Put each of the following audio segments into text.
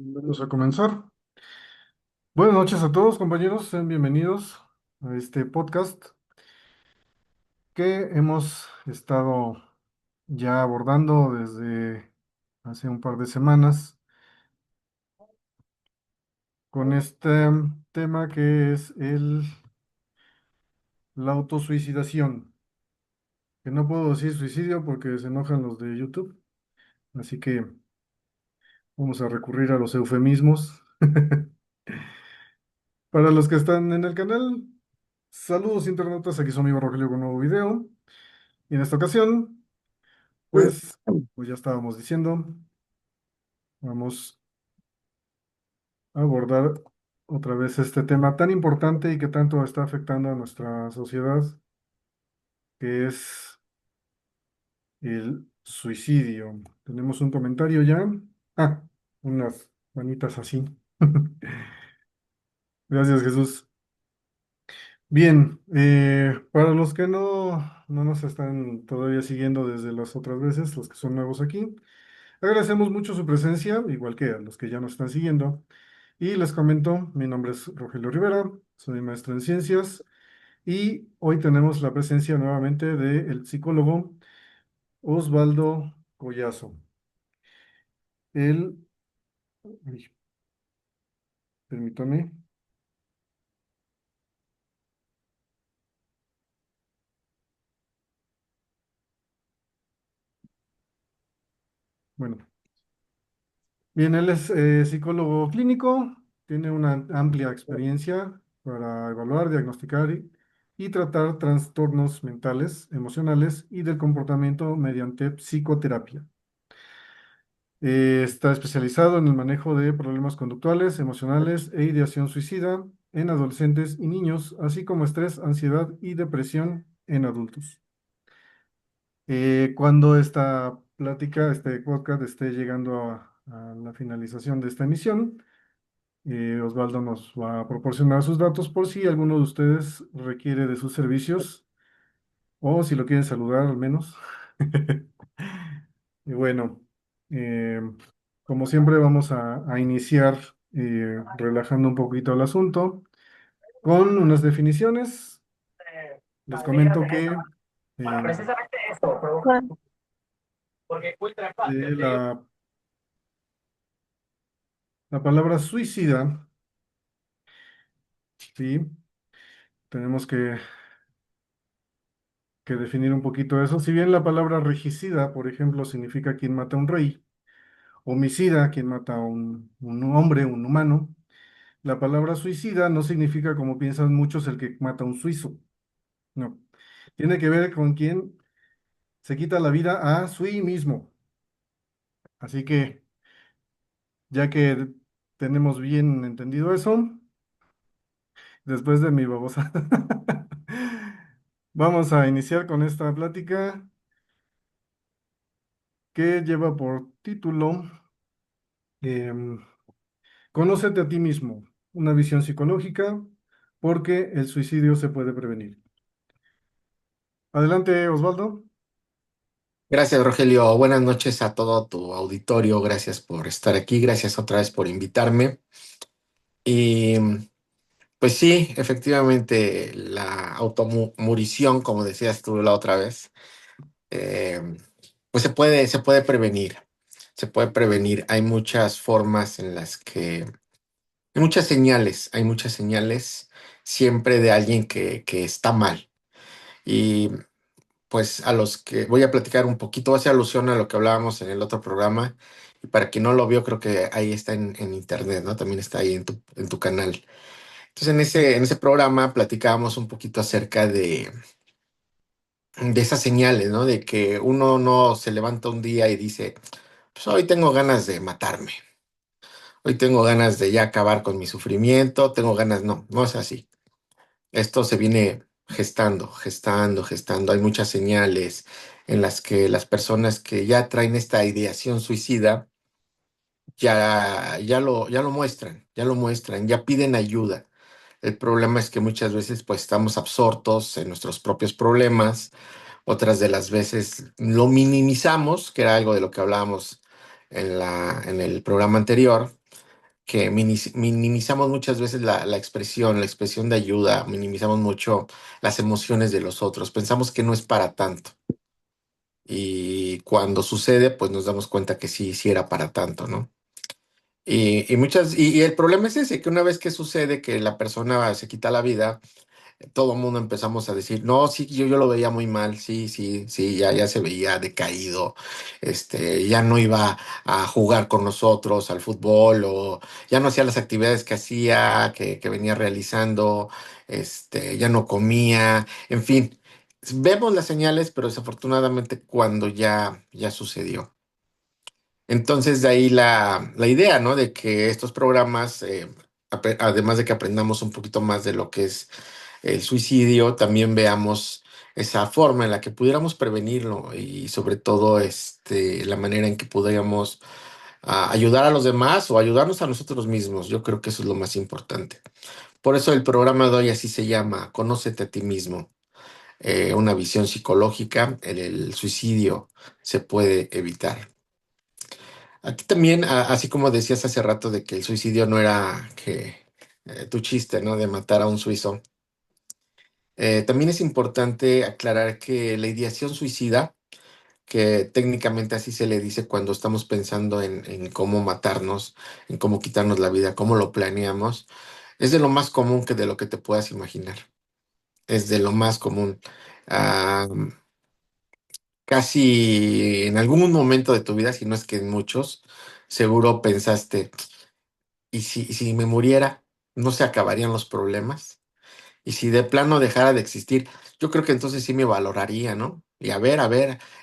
Vamos a comenzar. Buenas noches a todos, compañeros. Sean bienvenidos a este podcast que hemos estado ya abordando desde hace un par de semanas con este tema que es la autosuicidación. Que no puedo decir suicidio porque se enojan los de YouTube, así que vamos a recurrir a los eufemismos. Para los que están en el canal, saludos internautas, aquí su amigo Rogelio con un nuevo video. Y en esta ocasión, pues ya estábamos diciendo, vamos a abordar otra vez este tema tan importante y que tanto está afectando a nuestra sociedad, que es el suicidio. Tenemos un comentario ya. Ah, unas manitas así. Gracias, Jesús. Bien, para los que no nos están todavía siguiendo desde las otras veces, los que son nuevos aquí, agradecemos mucho su presencia, igual que a los que ya nos están siguiendo. Y les comento, mi nombre es Rogelio Rivera, soy maestro en ciencias y hoy tenemos la presencia nuevamente del psicólogo Osvaldo Collazo. Él, ay, permítame, bueno, bien, él es psicólogo clínico, tiene una amplia experiencia para evaluar, diagnosticar y tratar trastornos mentales, emocionales y del comportamiento mediante psicoterapia. Está especializado en el manejo de problemas conductuales, emocionales e ideación suicida en adolescentes y niños, así como estrés, ansiedad y depresión en adultos. Cuando esta plática, este podcast esté llegando a la finalización de esta emisión, Osvaldo nos va a proporcionar sus datos por si alguno de ustedes requiere de sus servicios o si lo quieren saludar al menos. Y bueno, eh, como siempre vamos a iniciar relajando un poquito el asunto con unas definiciones. Les comento que la, la palabra suicida, sí, tenemos que definir un poquito eso. Si bien la palabra regicida, por ejemplo, significa quien mata a un rey, homicida, quien mata a un hombre, un humano, la palabra suicida no significa, como piensan muchos, el que mata a un suizo. No. Tiene que ver con quien se quita la vida a sí mismo. Así que, ya que tenemos bien entendido eso, después de mi babosa, vamos a iniciar con esta plática que lleva por título em, Conócete a ti mismo, una visión psicológica, porque el suicidio se puede prevenir. Adelante, Osvaldo. Gracias, Rogelio. Buenas noches a todo tu auditorio. Gracias por estar aquí. Gracias otra vez por invitarme. Y pues sí, efectivamente, la automurición, como decías tú la otra vez, eh, pues se puede prevenir. Se puede prevenir. Hay muchas formas en las que, hay muchas señales siempre de alguien que está mal. Y pues a los que voy a platicar un poquito, hace alusión a lo que hablábamos en el otro programa, y para quien no lo vio, creo que ahí está en internet, ¿no? También está ahí en tu canal. Entonces, en ese programa platicábamos un poquito acerca de esas señales, ¿no? De que uno no se levanta un día y dice, pues hoy tengo ganas de matarme, hoy tengo ganas de ya acabar con mi sufrimiento, tengo ganas, no, no es así. Esto se viene gestando, gestando, gestando. Hay muchas señales en las que las personas que ya traen esta ideación suicida ya lo muestran, ya lo muestran, ya piden ayuda. El problema es que muchas veces pues estamos absortos en nuestros propios problemas, otras de las veces lo minimizamos, que era algo de lo que hablábamos en el programa anterior, que minimizamos muchas veces la expresión de ayuda, minimizamos mucho las emociones de los otros, pensamos que no es para tanto. Y cuando sucede, pues nos damos cuenta que sí, sí era para tanto, ¿no? Y el problema es ese, que una vez que sucede que la persona se quita la vida, todo el mundo empezamos a decir, no, sí, yo lo veía muy mal, sí, sí, sí, ya se veía decaído, ya no iba a jugar con nosotros al fútbol o ya no hacía las actividades que hacía, que venía realizando, ya no comía, en fin, vemos las señales, pero desafortunadamente cuando ya sucedió. Entonces de ahí la idea, ¿no? De que estos programas, además de que aprendamos un poquito más de lo que es el suicidio, también veamos esa forma en la que pudiéramos prevenirlo y sobre todo la manera en que pudiéramos ayudar a los demás o ayudarnos a nosotros mismos. Yo creo que eso es lo más importante. Por eso el programa de hoy así se llama, Conócete a ti mismo. Una visión psicológica, el suicidio se puede evitar. Aquí también, así como decías hace rato de que el suicidio no era que tu chiste, ¿no? De matar a un suizo. También es importante aclarar que la ideación suicida, que técnicamente así se le dice cuando estamos pensando en cómo matarnos, en cómo quitarnos la vida, cómo lo planeamos, es de lo más común que de lo que te puedas imaginar. Es de lo más común. Ah, Casi en algún momento de tu vida, si no es que en muchos, seguro pensaste, ¿y si me muriera, no se acabarían los problemas? Y si de plano dejara de existir, yo creo que entonces sí me valoraría, ¿no? Y a ver,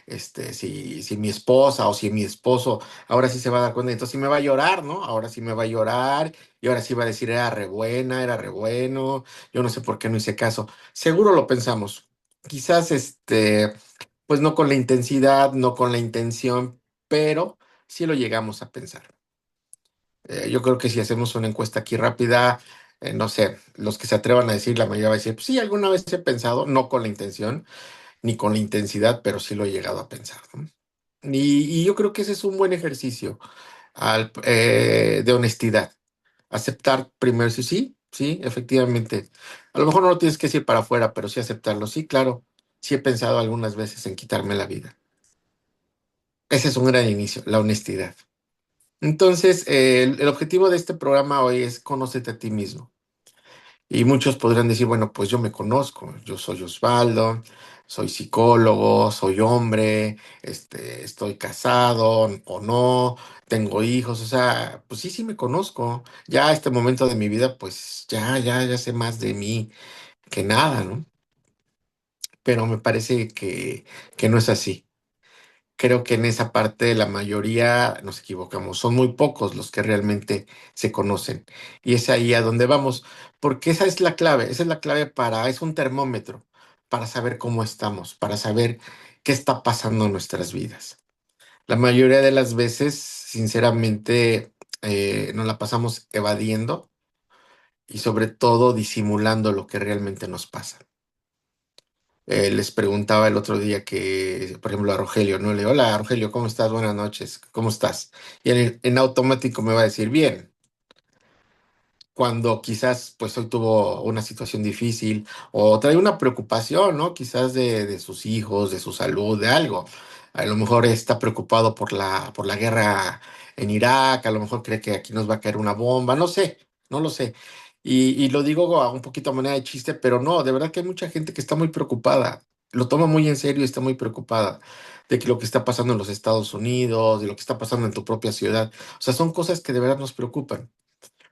si mi esposa o si mi esposo ahora sí se va a dar cuenta, entonces sí me va a llorar, ¿no? Ahora sí me va a llorar y ahora sí va a decir, era re buena, era re bueno, yo no sé por qué no hice caso. Seguro lo pensamos. Quizás, pues no con la intensidad, no con la intención, pero sí lo llegamos a pensar. Yo creo que si hacemos una encuesta aquí rápida, no sé, los que se atrevan a decir, la mayoría va a decir, pues sí, alguna vez he pensado, no con la intención ni con la intensidad, pero sí lo he llegado a pensar, ¿no? Y yo creo que ese es un buen ejercicio de honestidad. Aceptar primero, sí, sí, sí, efectivamente. A lo mejor no lo tienes que decir para afuera, pero sí aceptarlo. Sí, claro, sí he pensado algunas veces en quitarme la vida. Ese es un gran inicio, la honestidad. Entonces, el objetivo de este programa hoy es conócete a ti mismo. Y muchos podrán decir, bueno, pues yo me conozco, yo soy Osvaldo, soy psicólogo, soy hombre, estoy casado o no, tengo hijos, o sea, pues sí, sí me conozco. Ya a este momento de mi vida, pues ya sé más de mí que nada, ¿no? Pero me parece que no es así. Creo que en esa parte la mayoría nos equivocamos. Son muy pocos los que realmente se conocen. Y es ahí a donde vamos, porque esa es la clave es un termómetro para saber cómo estamos, para saber qué está pasando en nuestras vidas. La mayoría de las veces, sinceramente, nos la pasamos evadiendo y sobre todo disimulando lo que realmente nos pasa. Les preguntaba el otro día que, por ejemplo, a Rogelio, ¿no? Le digo, hola, Rogelio, ¿cómo estás? Buenas noches, ¿cómo estás? Y en automático me va a decir, bien, cuando quizás pues hoy tuvo una situación difícil o trae una preocupación, ¿no? Quizás de sus hijos, de su salud, de algo. A lo mejor está preocupado por la guerra en Irak, a lo mejor cree que aquí nos va a caer una bomba, no sé, no lo sé. Y lo digo a un poquito a manera de chiste, pero no, de verdad que hay mucha gente que está muy preocupada, lo toma muy en serio y está muy preocupada de que lo que está pasando en los Estados Unidos, de lo que está pasando en tu propia ciudad. O sea, son cosas que de verdad nos preocupan.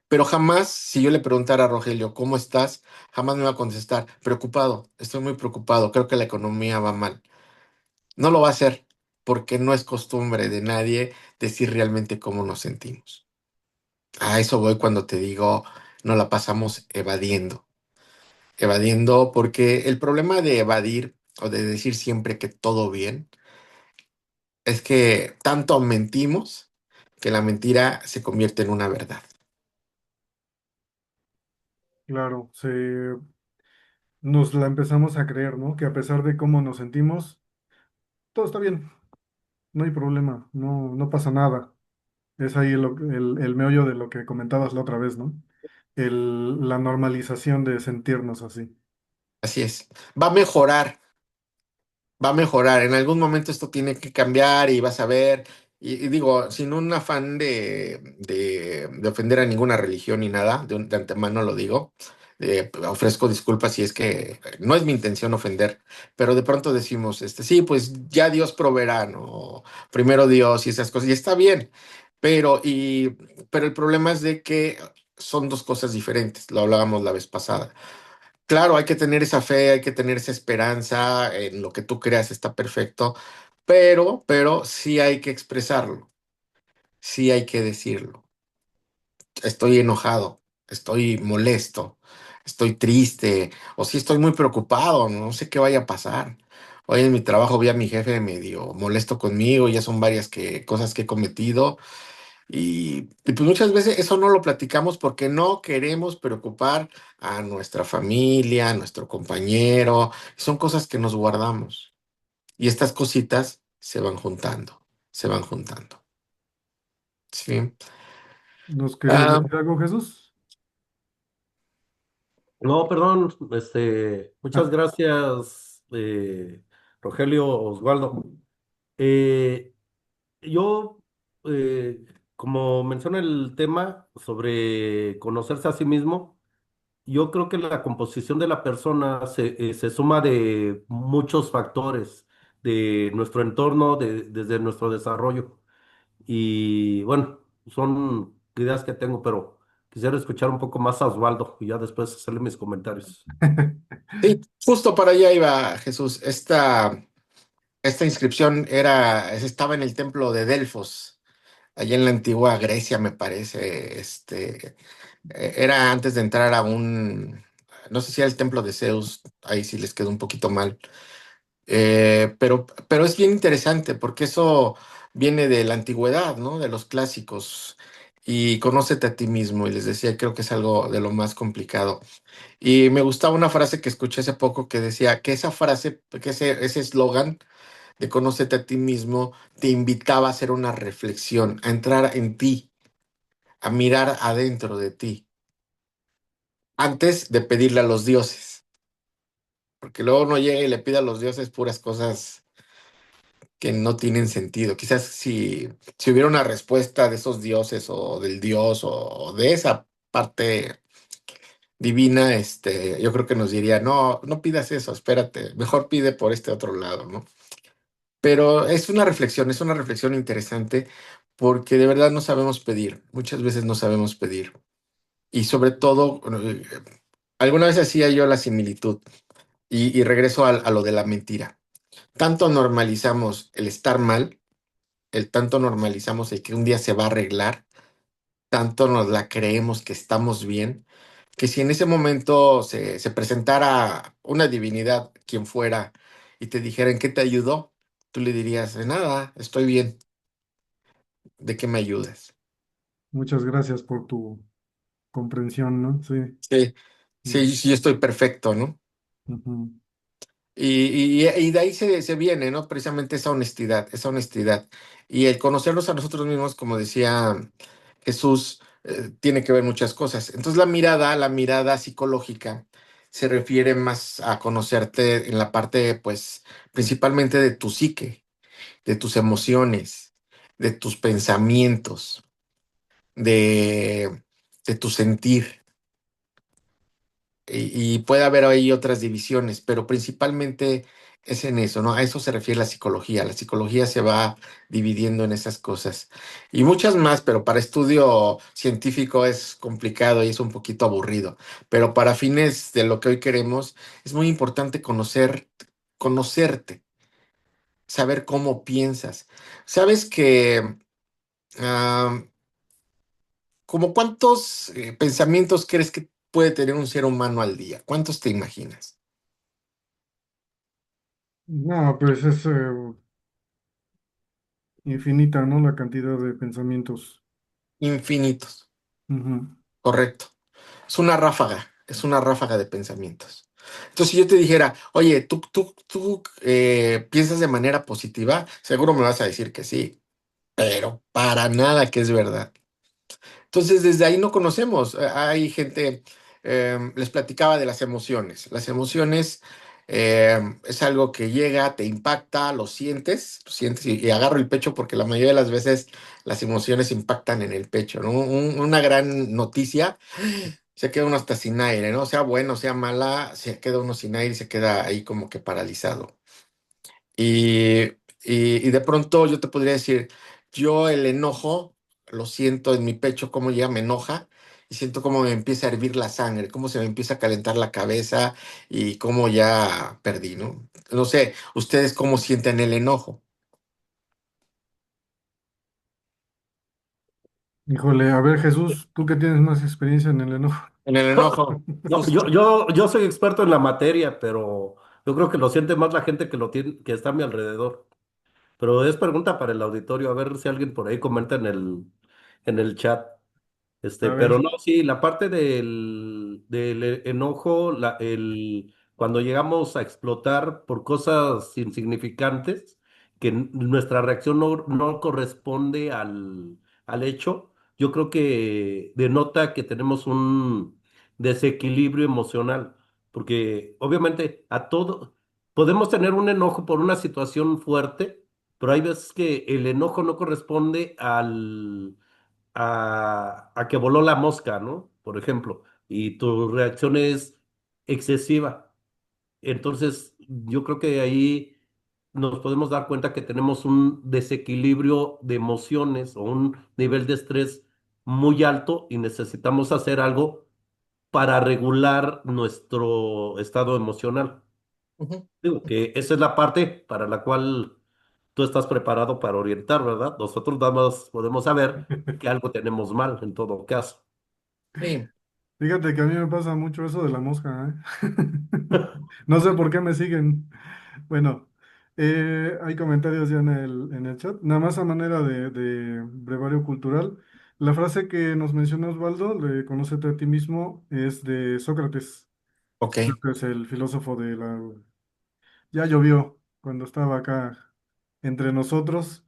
Pero jamás, si yo le preguntara a Rogelio, ¿cómo estás? Jamás me va a contestar, preocupado, estoy muy preocupado, creo que la economía va mal. No lo va a hacer porque no es costumbre de nadie decir realmente cómo nos sentimos. A eso voy cuando te digo, no la pasamos evadiendo. Evadiendo porque el problema de evadir o de decir siempre que todo bien es que tanto mentimos que la mentira se convierte en una verdad. Claro, nos la empezamos a creer, ¿no? Que a pesar de cómo nos sentimos, todo está bien, no hay problema, no pasa nada. Es ahí el meollo de lo que comentabas la otra vez, ¿no? La normalización de sentirnos así. Así es. Va a mejorar, va a mejorar. En algún momento esto tiene que cambiar y vas a ver. Y digo, sin un afán de ofender a ninguna religión ni nada, de antemano lo digo. Ofrezco disculpas si es que no es mi intención ofender, pero de pronto decimos, sí, pues ya Dios proveerá, ¿no? Primero Dios y esas cosas, y está bien, pero el problema es de que son dos cosas diferentes, lo hablábamos la vez pasada. Claro, hay que tener esa fe, hay que tener esa esperanza en lo que tú creas está perfecto, pero sí hay que expresarlo, sí hay que decirlo. Estoy enojado, estoy molesto, estoy triste, o sí estoy muy preocupado, no sé qué vaya a pasar. Hoy en mi trabajo vi a mi jefe medio molesto conmigo, ya son varias cosas que he cometido y pues muchas veces eso no lo platicamos porque no queremos preocupar a nuestra familia, a nuestro compañero. Son cosas que nos guardamos. Y estas cositas se van juntando, se van juntando. ¿Sí? ¿Nos querías Ah, decir algo, Jesús? No, perdón, muchas Ah, gracias, Rogelio Osvaldo. Eh, yo, como menciona el tema sobre conocerse a sí mismo, yo creo que la composición de la persona se suma de muchos factores de nuestro entorno, desde nuestro desarrollo. Y bueno, son ideas que tengo, pero quisiera escuchar un poco más a Osvaldo y ya después hacerle mis comentarios. sí, justo para allá iba Jesús. Esta inscripción estaba en el templo de Delfos, allá en la antigua Grecia, me parece. Era antes de entrar no sé si era el templo de Zeus, ahí sí les quedó un poquito mal. Pero es bien interesante porque eso viene de la antigüedad, ¿no? De los clásicos. Y conócete a ti mismo. Y les decía, creo que es algo de lo más complicado. Y me gustaba una frase que escuché hace poco que decía que esa frase, que ese eslogan de conócete a ti mismo, te invitaba a hacer una reflexión, a entrar en ti, a mirar adentro de ti, antes de pedirle a los dioses. Porque luego uno llega y le pide a los dioses puras cosas que no tienen sentido. Quizás si hubiera una respuesta de esos dioses o del dios o de esa parte divina, yo creo que nos diría, no, no pidas eso, espérate, mejor pide por este otro lado, ¿no? Pero es una reflexión interesante porque de verdad no sabemos pedir, muchas veces no sabemos pedir. Y sobre todo, alguna vez hacía yo la similitud y regreso a lo de la mentira. Tanto normalizamos el estar mal, el tanto normalizamos el que un día se va a arreglar, tanto nos la creemos que estamos bien, que si en ese momento se presentara una divinidad, quien fuera, y te dijera en qué te ayudó, tú le dirías, de nada, estoy bien, ¿de qué me ayudas? muchas gracias por tu comprensión, ¿no? Sí. Sí, sí, Ujú, sí, yo estoy perfecto, ¿no? ujú. Y de ahí se viene, ¿no? Precisamente esa honestidad, esa honestidad. Y el conocernos a nosotros mismos, como decía Jesús, tiene que ver muchas cosas. Entonces la mirada psicológica se refiere más a conocerte en la parte, pues, principalmente de tu psique, de tus emociones, de tus pensamientos, de, de tu sentir. Y puede haber ahí otras divisiones, pero principalmente es en eso, ¿no? A eso se refiere la psicología. La psicología se va dividiendo en esas cosas. Y muchas más, pero para estudio científico es complicado y es un poquito aburrido. Pero para fines de lo que hoy queremos, es muy importante conocerte, saber cómo piensas. Sabes que, ah, ¿como cuántos pensamientos crees que puede tener un ser humano al día? ¿Cuántos te imaginas? No, pues es infinita, ¿no? La cantidad de pensamientos. Infinitos, Ujú. correcto. Es una ráfaga de pensamientos. Entonces, si yo te dijera, oye, ¿tú piensas de manera positiva? Seguro me vas a decir que sí. pero para nada que es verdad. Entonces, desde ahí no conocemos. Hay gente, les platicaba de las emociones. Las emociones es algo que llega, te impacta, lo sientes y agarro el pecho porque la mayoría de las veces las emociones impactan en el pecho, ¿no? Una gran noticia, se queda uno hasta sin aire, ¿no? Sea bueno, sea mala, se queda uno sin aire y se queda ahí como que paralizado. Y, y de pronto yo te podría decir, yo el enojo lo siento en mi pecho, cómo ya me enoja y siento cómo me empieza a hervir la sangre, cómo se me empieza a calentar la cabeza y cómo ya perdí, ¿no? No sé, ustedes cómo sienten el enojo. Híjole, a ver, Jesús, tú que tienes más experiencia en el enojo. En el enojo, No, justo. yo soy experto en la materia, pero yo creo que lo siente más la gente que lo tiene, que está a mi alrededor. Pero es pregunta para el auditorio, a ver si alguien por ahí comenta en el chat. A Pero ver, no, sí, la parte del enojo, cuando llegamos a explotar por cosas insignificantes, que nuestra reacción no corresponde al hecho, yo creo que denota que tenemos un desequilibrio emocional, porque obviamente a todo, podemos tener un enojo por una situación fuerte, pero hay veces que el enojo no corresponde a que voló la mosca, ¿no? Por ejemplo, y tu reacción es excesiva. Entonces, yo creo que ahí nos podemos dar cuenta que tenemos un desequilibrio de emociones o un nivel de estrés muy alto y necesitamos hacer algo para regular nuestro estado emocional. Ujú. Digo que esa es la parte para la cual tú estás preparado para orientar, ¿verdad? Nosotros nada más podemos saber que algo tenemos mal en todo caso. Sí, fíjate que a mí me pasa mucho eso de la mosca, ¿eh? No sé por qué me siguen. Bueno, hay comentarios ya en el chat. Nada más a manera de brevario cultural. La frase que nos menciona Osvaldo, de conócete a ti mismo, es de Sócrates. ok. Sócrates, el filósofo de la... Ya llovió cuando estaba acá entre nosotros.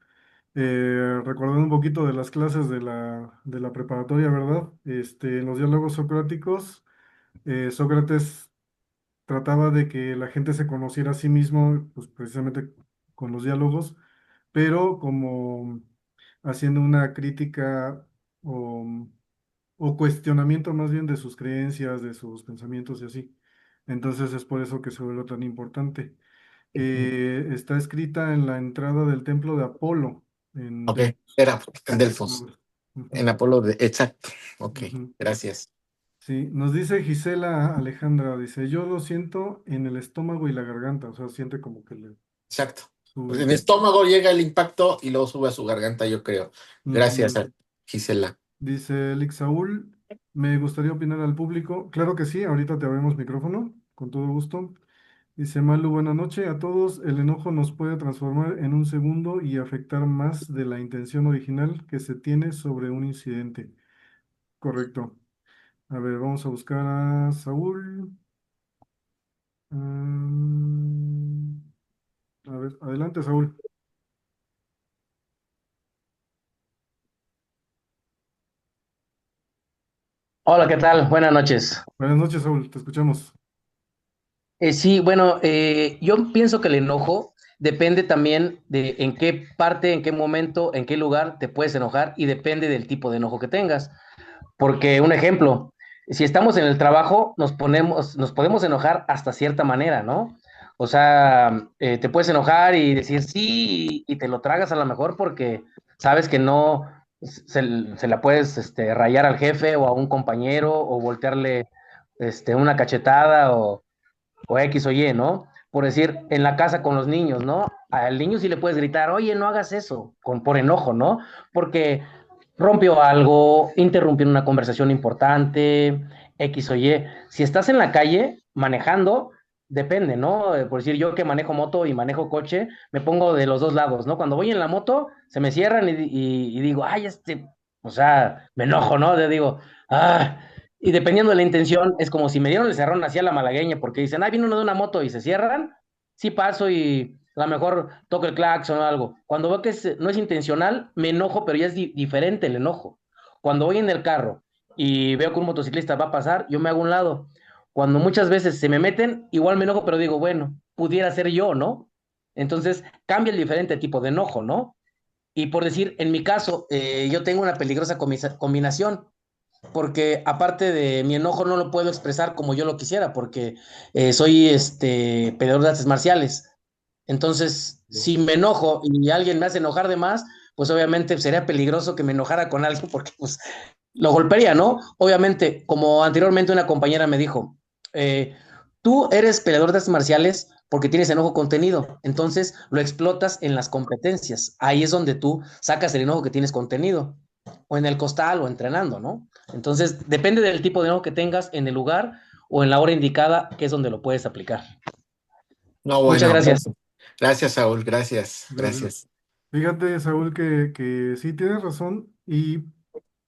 Recordando un poquito de las clases de la preparatoria, ¿verdad? En los diálogos socráticos, Sócrates trataba de que la gente se conociera a sí mismo, pues precisamente con los diálogos, pero como haciendo una crítica o, o cuestionamiento más bien de sus creencias, de sus pensamientos y así. Entonces es por eso que se vuelve tan importante. Está escrita en la entrada del templo de Apolo, en Ok, Delfos. era en Delfos, en Ujú, Apolo de... Exacto, ok, ujú. gracias. Sí, nos dice Gisela Alejandra, dice, yo lo siento en el estómago y la garganta, o sea, siente como que le Exacto. Pues en sube. el estómago llega el impacto y luego sube a su garganta, yo creo. Gracias, Ujú. Gisela. Dice Lick Saúl, me gustaría opinar al público. Claro que sí, ahorita te abrimos micrófono, con todo gusto. Dice Malu, buena noche a todos. El enojo nos puede transformar en un segundo y afectar más de la intención original que se tiene sobre un incidente. Correcto. A ver, vamos a buscar a Saúl. Mm, a ver, adelante, Saúl. Hola, ¿qué tal? Buenas noches. Buenas noches, Saúl, te escuchamos. Sí, bueno, yo pienso que el enojo depende también de en qué parte, en qué momento, en qué lugar te puedes enojar y depende del tipo de enojo que tengas. Porque un ejemplo, si estamos en el trabajo, nos podemos enojar hasta cierta manera, ¿no? O sea, te puedes enojar y decir sí y te lo tragas a lo mejor porque sabes que no se la puedes rayar al jefe o a un compañero o voltearle una cachetada o X o Y, ¿no? Por decir, en la casa con los niños, ¿no? Al niño sí le puedes gritar, oye, no hagas eso, por enojo, ¿no? Porque rompió algo, interrumpió una conversación importante, X o Y. Si estás en la calle manejando, depende, ¿no? Por decir, yo que manejo moto y manejo coche, me pongo de los dos lados, ¿no? Cuando voy en la moto, se me cierran y digo, ay, o sea, me enojo, ¿no? Le digo, ah, y dependiendo de la intención, es como si me dieron el cerrón hacia la malagueña, porque dicen, ah, viene uno de una moto y se cierran, sí paso y A lo mejor toco el claxon o algo. Cuando veo que no es intencional, me enojo, pero ya es diferente el enojo. Cuando voy en el carro y veo que un motociclista va a pasar, yo me hago a un lado. Cuando muchas veces se me meten, igual me enojo, pero digo, bueno, pudiera ser yo, ¿no? Entonces cambia el diferente tipo de enojo, ¿no? Y por decir, en mi caso, yo tengo una peligrosa combinación, porque aparte de mi enojo no lo puedo expresar como yo lo quisiera, porque soy peleador de artes marciales. Entonces, si me enojo y alguien me hace enojar de más, pues obviamente sería peligroso que me enojara con alguien porque pues lo golpearía, ¿no? Obviamente, como anteriormente una compañera me dijo, eh, tú eres peleador de artes marciales porque tienes enojo contenido, entonces lo explotas en las competencias. Ahí es donde tú sacas el enojo que tienes contenido, o en el costal o entrenando, ¿no? Entonces, depende del tipo de enojo que tengas en el lugar o en la hora indicada, que es donde lo puedes aplicar. No, Muchas bueno, gracias. gracias. Gracias, Saúl, gracias, Gracias. gracias. Fíjate, Saúl, que sí tienes razón y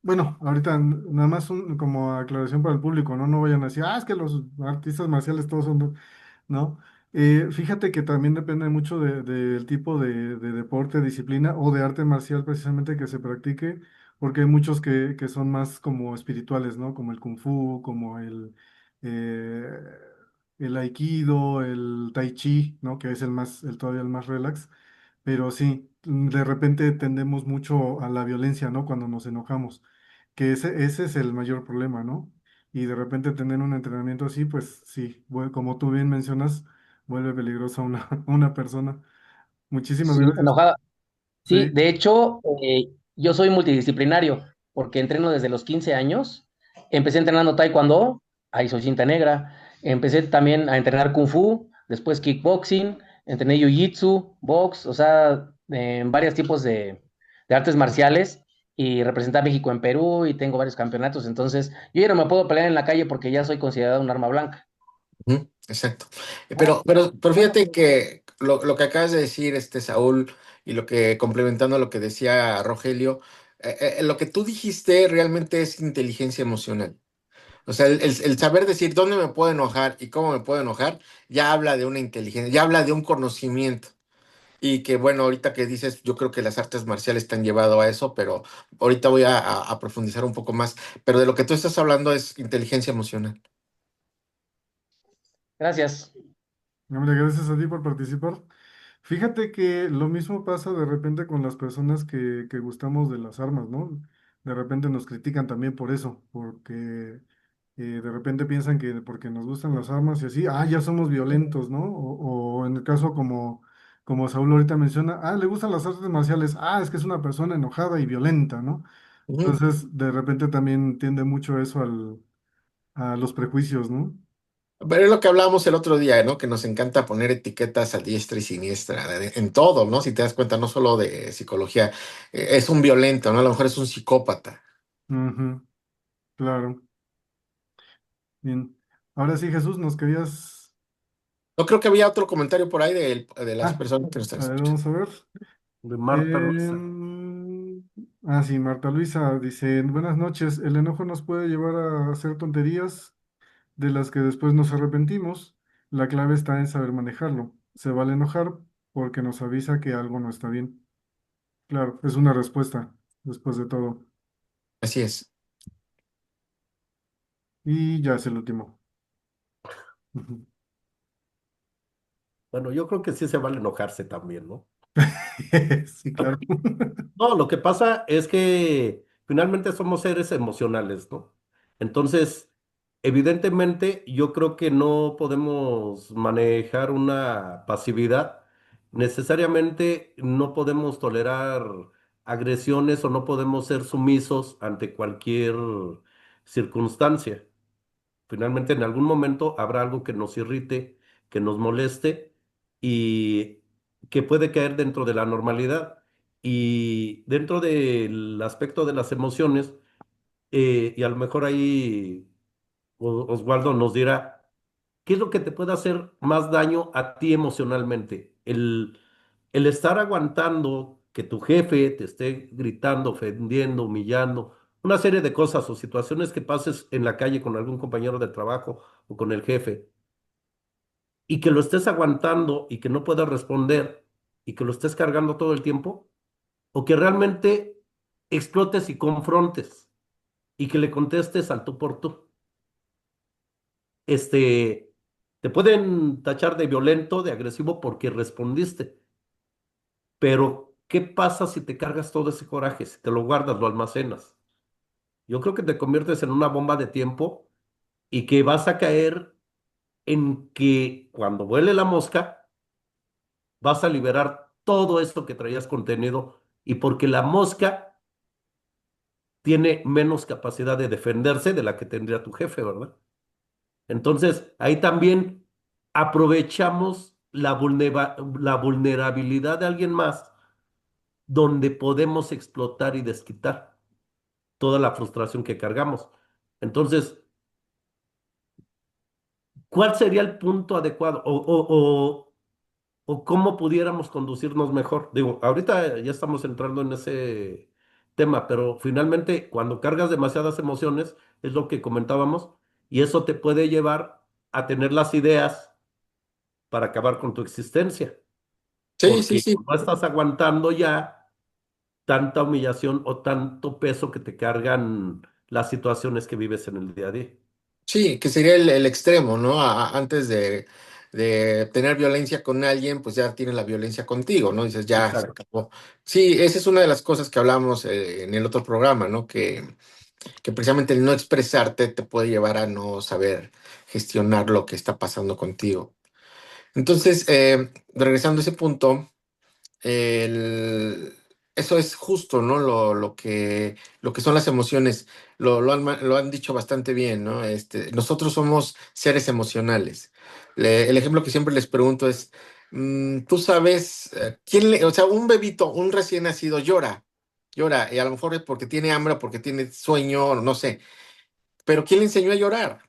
bueno, ahorita nada más como aclaración para el público, ¿no? No vayan a decir, ah, es que los artistas marciales todos son, ¿no? Fíjate que también depende mucho del tipo de deporte, disciplina o de arte marcial precisamente que se practique, porque hay muchos que son más como espirituales, ¿no? Como el kung fu, como eh, el aikido, el tai chi, ¿no? Que es todavía el más relax. Pero sí, de repente tendemos mucho a la violencia, ¿no? Cuando nos enojamos, que ese es el mayor problema, ¿no? Y de repente tener un entrenamiento así, pues sí, como tú bien mencionas, vuelve peligrosa una, una persona. Muchísimas Sí, gracias. enojada. Sí, Sí. de hecho, yo soy multidisciplinario porque entreno desde los 15 años. Empecé entrenando taekwondo, ahí soy cinta negra. Empecé también a entrenar kung fu, después kickboxing, entrené jiu-jitsu, box, o sea, en varios tipos de artes marciales y representé a México en Perú y tengo varios campeonatos. Entonces, yo ya no me puedo pelear en la calle porque ya soy considerado un arma blanca. Ujú, exacto. Pero fíjate que lo que acabas de decir, Saúl, y lo que complementando lo que decía Rogelio, lo que tú dijiste realmente es inteligencia emocional. O sea, el saber decir dónde me puedo enojar y cómo me puedo enojar, ya habla de una inteligencia, ya habla de un conocimiento. Y que bueno, ahorita que dices, yo creo que las artes marciales te han llevado a eso, pero ahorita voy a profundizar un poco más. Pero de lo que tú estás hablando es inteligencia emocional. Gracias. Hombre, gracias a ti por participar. Fíjate que lo mismo pasa de repente con las personas que gustamos de las armas, ¿no? De repente nos critican también por eso, porque de repente piensan que porque nos gustan las armas y así, ah, ya somos violentos, ¿no? O en el caso como Saúl ahorita menciona, ah, le gustan las artes marciales, ah, es que es una persona enojada y violenta, ¿no? Ujú. Entonces, de repente también tiende mucho eso a los prejuicios, ¿no? Pero es lo que hablábamos el otro día, ¿no? Que nos encanta poner etiquetas a diestra y siniestra, en todo, ¿no? Si te das cuenta, no solo de psicología, es un violento, ¿no? A lo mejor es un psicópata. Ujú, claro. Bien. Ahora sí, Jesús, nos querías. Yo creo que había otro comentario por ahí de las Ah, personas que nos están a ver, escuchando. vamos a ver. De Marta Luisa. Em, sí, Marta Luisa dice, buenas noches, el enojo nos puede llevar a hacer tonterías de las que después nos arrepentimos. La clave está en saber manejarlo. Se vale enojar porque nos avisa que algo no está bien. Claro, es una respuesta después de todo. Así es. Y ya es el último. Ujú. Bueno, yo creo que sí se vale enojarse también, ¿no? Sí, claro. No, lo que pasa es que finalmente somos seres emocionales, ¿no? Entonces, evidentemente, yo creo que no podemos manejar una pasividad. Necesariamente no podemos tolerar agresiones o no podemos ser sumisos ante cualquier circunstancia. Finalmente, en algún momento habrá algo que nos irrite, que nos moleste y que puede caer dentro de la normalidad. Y dentro del aspecto de las emociones, y a lo mejor ahí Osvaldo nos dirá, ¿qué es lo que te puede hacer más daño a ti emocionalmente? El estar aguantando que tu jefe te esté gritando, ofendiendo, humillando, una serie de cosas o situaciones que pases en la calle con algún compañero de trabajo o con el jefe y que lo estés aguantando y que no puedas responder y que lo estés cargando todo el tiempo, o que realmente explotes y confrontes y que le contestes al tú por tú. Este, te pueden tachar de violento, de agresivo porque respondiste, pero ¿qué pasa si te cargas todo ese coraje, si te lo guardas, lo almacenas? Yo creo que te conviertes en una bomba de tiempo y que vas a caer en que cuando vuele la mosca, vas a liberar todo esto que traías contenido y porque la mosca tiene menos capacidad de defenderse de la que tendría tu jefe, ¿verdad? Entonces, ahí también aprovechamos la vulnerabilidad de alguien más donde podemos explotar y desquitar toda la frustración que cargamos. Entonces, ¿cuál sería el punto adecuado o cómo pudiéramos conducirnos mejor? Digo, ahorita ya estamos entrando en ese tema, pero finalmente cuando cargas demasiadas emociones, es lo que comentábamos, y eso te puede llevar a tener las ideas para acabar con tu existencia, Sí, sí, porque sí. no estás aguantando ya tanta humillación o tanto peso que te cargan las situaciones que vives en el día a día. Sí, que sería el extremo, ¿no? Antes de tener violencia con alguien, pues ya tiene la violencia contigo, ¿no? Dices, ya se Exacto. acabó. Sí, esa es una de las cosas que hablamos en el otro programa, ¿no? Que precisamente el no expresarte te puede llevar a no saber gestionar lo que está pasando contigo. Entonces, regresando a ese punto. El- Eso es justo, ¿no? Lo que son las emociones. Lo han dicho bastante bien, ¿no? Nosotros somos seres emocionales. El ejemplo que siempre les pregunto es, tú sabes, o sea, un bebito, un recién nacido llora, y a lo mejor es porque tiene hambre, porque tiene sueño, no sé, pero ¿quién le enseñó a llorar?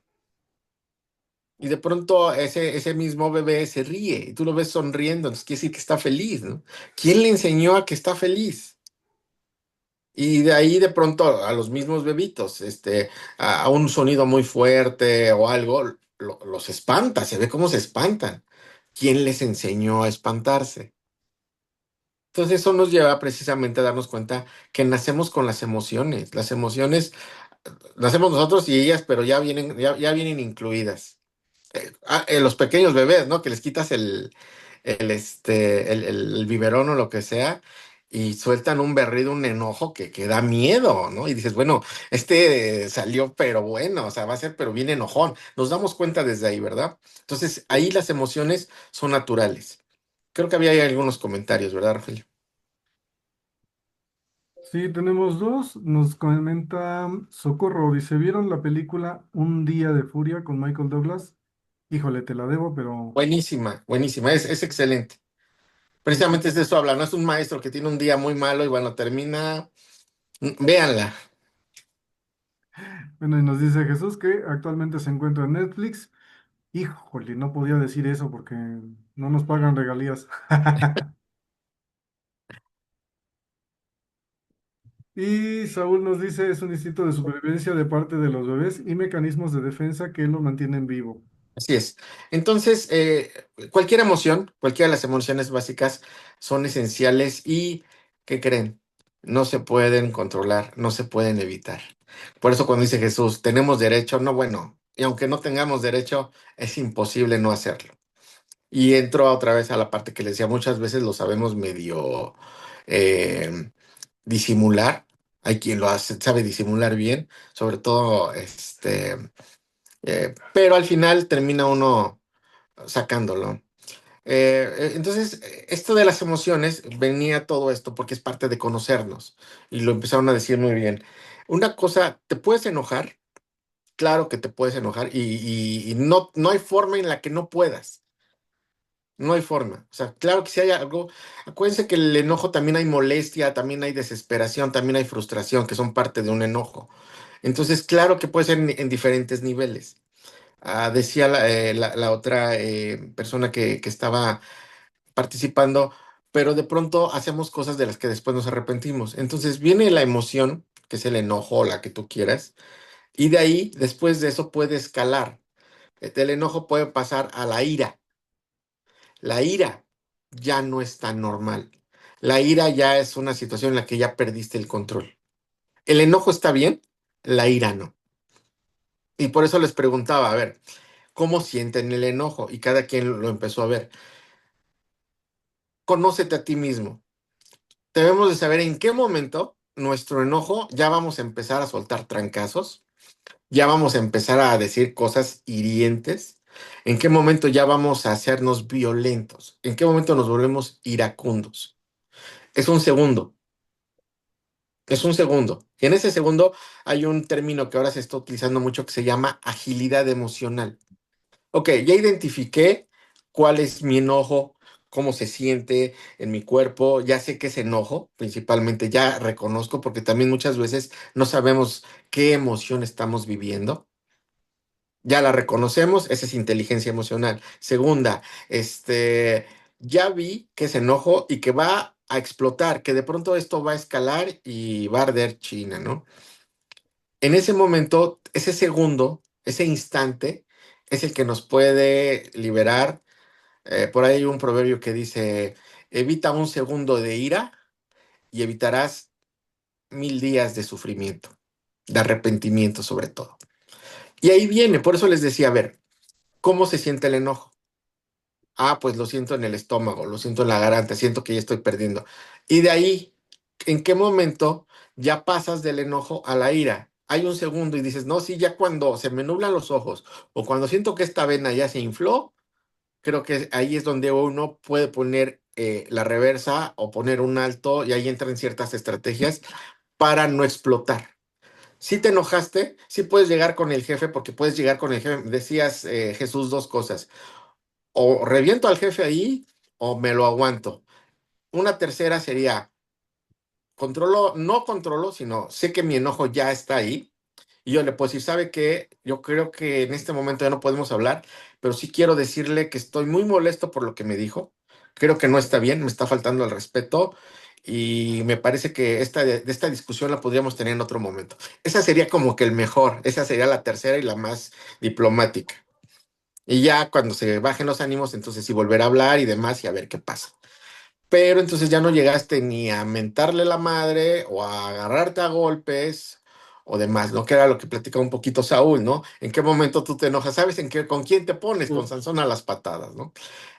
Y de pronto ese mismo bebé se ríe y tú lo ves sonriendo, entonces quiere decir que está feliz, ¿no? ¿Quién le enseñó a que está feliz? Y de ahí de pronto a los mismos bebitos, a un sonido muy fuerte o algo, los espanta, se ve cómo se espantan. ¿Quién les enseñó a espantarse? Entonces eso nos lleva precisamente a darnos cuenta que nacemos con las emociones. Las emociones nacemos nosotros y ellas, pero ya vienen incluidas. Los pequeños bebés, ¿no? Que les quitas el biberón o lo que sea y sueltan un berrido, un enojo que da miedo, ¿no? Y dices, bueno, salió, pero bueno, o sea, va a ser, pero bien enojón. Nos damos cuenta desde ahí, ¿verdad? Entonces, ahí las emociones son naturales. Creo que había ahí algunos comentarios, ¿verdad, Rogelio? Sí, tenemos dos. Nos comenta Socorro, dice, ¿vieron la película Un Día de Furia con Michael Douglas? Híjole, te la debo, pero Buenísima, buenísima, es excelente. sí. Precisamente es de eso habla, no es un maestro que tiene un día muy malo y bueno, termina, véanla. Bueno, y nos dice Jesús que actualmente se encuentra en Netflix. Híjole, no podía decir eso porque no nos pagan regalías. Y Saúl nos dice, es un instinto de supervivencia de parte de los bebés y mecanismos de defensa que lo mantienen vivo. Así es. Entonces, cualquier emoción, cualquiera de las emociones básicas son esenciales y, ¿qué creen? No se pueden controlar, no se pueden evitar. Por eso cuando dice Jesús, tenemos derecho, no, bueno, y aunque no tengamos derecho, es imposible no hacerlo. Y entro otra vez a la parte que les decía, muchas veces lo sabemos medio eh, disimular. Hay quien lo hace, sabe disimular bien, sobre todo, pero al final termina uno sacándolo. Entonces, esto de las emociones venía todo esto porque es parte de conocernos y lo empezaron a decir muy bien. Una cosa, te puedes enojar, claro que te puedes enojar y no hay forma en la que no puedas, no hay forma. O sea, claro que si hay algo, acuérdense que el enojo también hay molestia, también hay desesperación, también hay frustración, que son parte de un enojo. Entonces, claro que puede ser en diferentes niveles. Decía la otra persona que estaba participando, pero de pronto hacemos cosas de las que después nos arrepentimos. Entonces viene la emoción, que es el enojo o la que tú quieras, y de ahí, después de eso, puede escalar. El enojo puede pasar a la ira, La ira ya no es tan normal. La ira ya es una situación en la que ya perdiste el control. El enojo está bien, la ira no. Y por eso les preguntaba, a ver, ¿cómo sienten el enojo? Y cada quien lo empezó a ver. Conócete a ti mismo. Debemos de saber en qué momento nuestro enojo ya vamos a empezar a soltar trancazos, ya vamos a empezar a decir cosas hirientes, en qué momento ya vamos a hacernos violentos, en qué momento nos volvemos iracundos. Es un segundo, es un segundo. Y en ese segundo hay un término que ahora se está utilizando mucho que se llama agilidad emocional. Ok, ya identifiqué cuál es mi enojo, cómo se siente en mi cuerpo, ya sé qué es enojo, principalmente ya reconozco, porque también muchas veces no sabemos qué emoción estamos viviendo. Ya la reconocemos, esa es inteligencia emocional. Segunda, ya vi que es enojo y que va a explotar, que de pronto esto va a escalar y va a arder China, ¿no? En ese momento, ese segundo, ese instante, es el que nos puede liberar. Por ahí hay un proverbio que dice, evita un segundo de ira y evitarás 1000 días de sufrimiento, de arrepentimiento sobre todo. Y ahí viene, por eso les decía, a ver, ¿cómo se siente el enojo? Ah, pues lo siento en el estómago, lo siento en la garganta, siento que ya estoy perdiendo. Y de ahí, ¿en qué momento ya pasas del enojo a la ira? Hay un segundo y dices, no, sí, ya cuando se me nublan los ojos o cuando siento que esta vena ya se infló, creo que ahí es donde uno puede poner la reversa o poner un alto y ahí entran ciertas estrategias para no explotar. Si te enojaste, sí puedes llegar con el jefe, porque puedes llegar con el jefe. Decías, Jesús, dos cosas. O reviento al jefe ahí o me lo aguanto. Una tercera sería, controlo, no controlo, sino sé que mi enojo ya está ahí. Y yo le puedo decir, ¿sabe qué? Yo creo que en este momento ya no podemos hablar, pero sí quiero decirle que estoy muy molesto por lo que me dijo. Creo que no está bien, me está faltando el respeto y me parece que de esta discusión la podríamos tener en otro momento. Esa sería como que el mejor, esa sería la tercera y la más diplomática. Y ya cuando se bajen los ánimos, entonces sí volver a hablar y demás y a ver qué pasa. Pero entonces ya no llegaste ni a mentarle la madre o a agarrarte a golpes o demás, ¿no? Que era lo que platicaba un poquito Saúl, ¿no? ¿En qué momento tú te enojas? ¿Sabes con quién te pones? Con Mm. Sansón a las patadas, ¿no?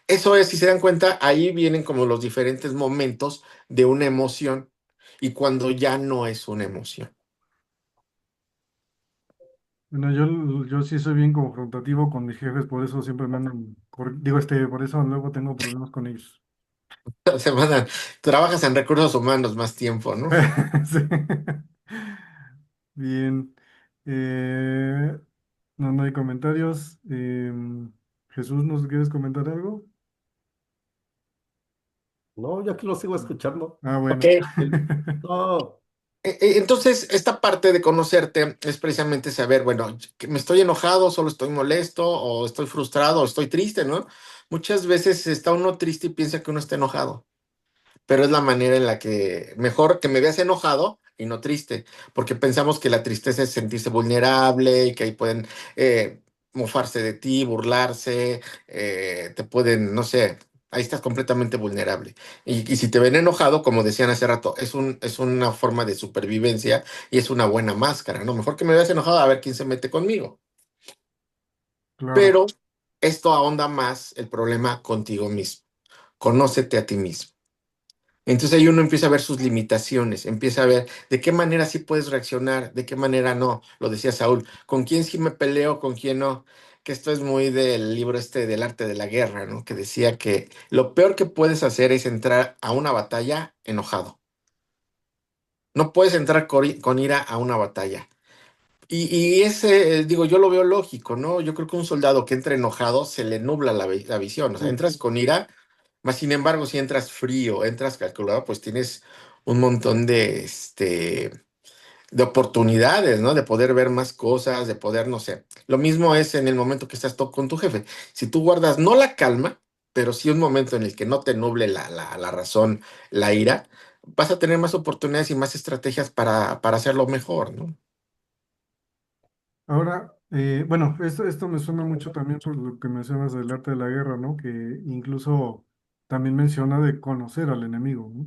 Eso es, si se dan cuenta, ahí vienen como los diferentes momentos de una emoción y cuando ya no es una emoción. Bueno, yo sí soy bien confrontativo con mis jefes, por eso siempre me andan, digo, por eso luego tengo problemas con ellos. Se mandan, trabajas en recursos humanos más tiempo, ¿no? Sí. Bien. Eh, no, no hay comentarios. Jesús, ¿nos quieres comentar algo? No, yo aquí lo sigo escuchando. Ah, Ok. bueno. No, Entonces, esta parte de conocerte es precisamente saber, bueno, que me estoy enojado, solo estoy molesto, o estoy frustrado, o estoy triste, ¿no? Muchas veces está uno triste y piensa que uno está enojado, pero es la manera en la que mejor que me veas enojado y no triste, porque pensamos que la tristeza es sentirse vulnerable y que ahí pueden mofarse de ti, burlarse, te pueden, no sé, ahí estás completamente vulnerable. Y si te ven enojado, como decían hace rato, es una forma de supervivencia y es una buena máscara, ¿no? Mejor que me veas enojado a ver quién se mete conmigo. Claro. Pero esto ahonda más el problema contigo mismo. Conócete a ti mismo. Entonces ahí uno empieza a ver sus limitaciones, empieza a ver de qué manera sí puedes reaccionar, de qué manera no. Lo decía Saúl, con quién sí me peleo, con quién no. Que esto es muy del libro este del arte de la guerra, ¿no? Que decía que lo peor que puedes hacer es entrar a una batalla enojado. No puedes entrar con ira a una batalla. Y ese, digo, yo lo veo lógico, ¿no? Yo creo que un soldado que entra enojado se le nubla la visión. O sea, mm, entras con ira, más sin embargo, si entras frío, entras calculado, pues tienes un montón de oportunidades, ¿no? De poder ver más cosas, de poder, no sé. Lo mismo es en el momento que estás con tu jefe. Si tú guardas no la calma, pero sí un momento en el que no te nuble la razón, la ira, vas a tener más oportunidades y más estrategias para hacerlo mejor, ¿no? Ahora, Bueno, esto me suena mucho también por lo que mencionas del arte de la guerra, ¿no? Que incluso también menciona de conocer al enemigo, ¿no?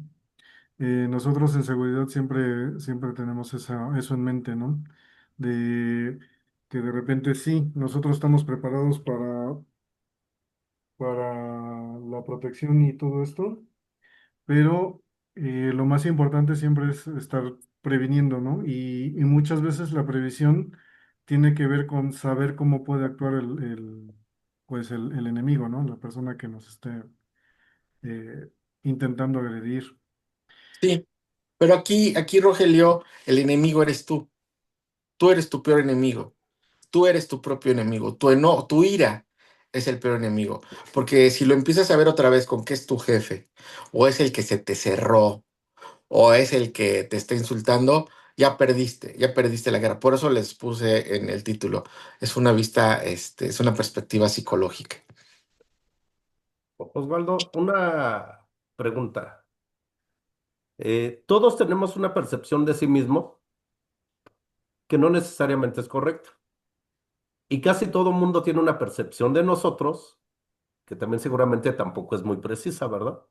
Nosotros en seguridad siempre tenemos eso en mente, ¿no? De que de repente sí, nosotros estamos preparados para la protección y todo esto, pero lo más importante siempre es estar previniendo, ¿no? Y muchas veces la previsión tiene que ver con saber cómo puede actuar pues el enemigo, ¿no? La persona que nos esté eh, intentando agredir. Sí, pero aquí, Rogelio, el enemigo eres tú. Tú eres tu peor enemigo. Tú eres tu propio enemigo. Tu ira es el peor enemigo. Porque si lo empiezas a ver otra vez con que es tu jefe, o es el que se te cerró, o es el que te está insultando, ya perdiste la guerra. Por eso les puse en el título. Es una vista, es una perspectiva psicológica. Osvaldo, una pregunta. Todos tenemos una percepción de sí mismo que no necesariamente es correcta. Y casi todo mundo tiene una percepción de nosotros que también seguramente tampoco es muy precisa, ¿verdad?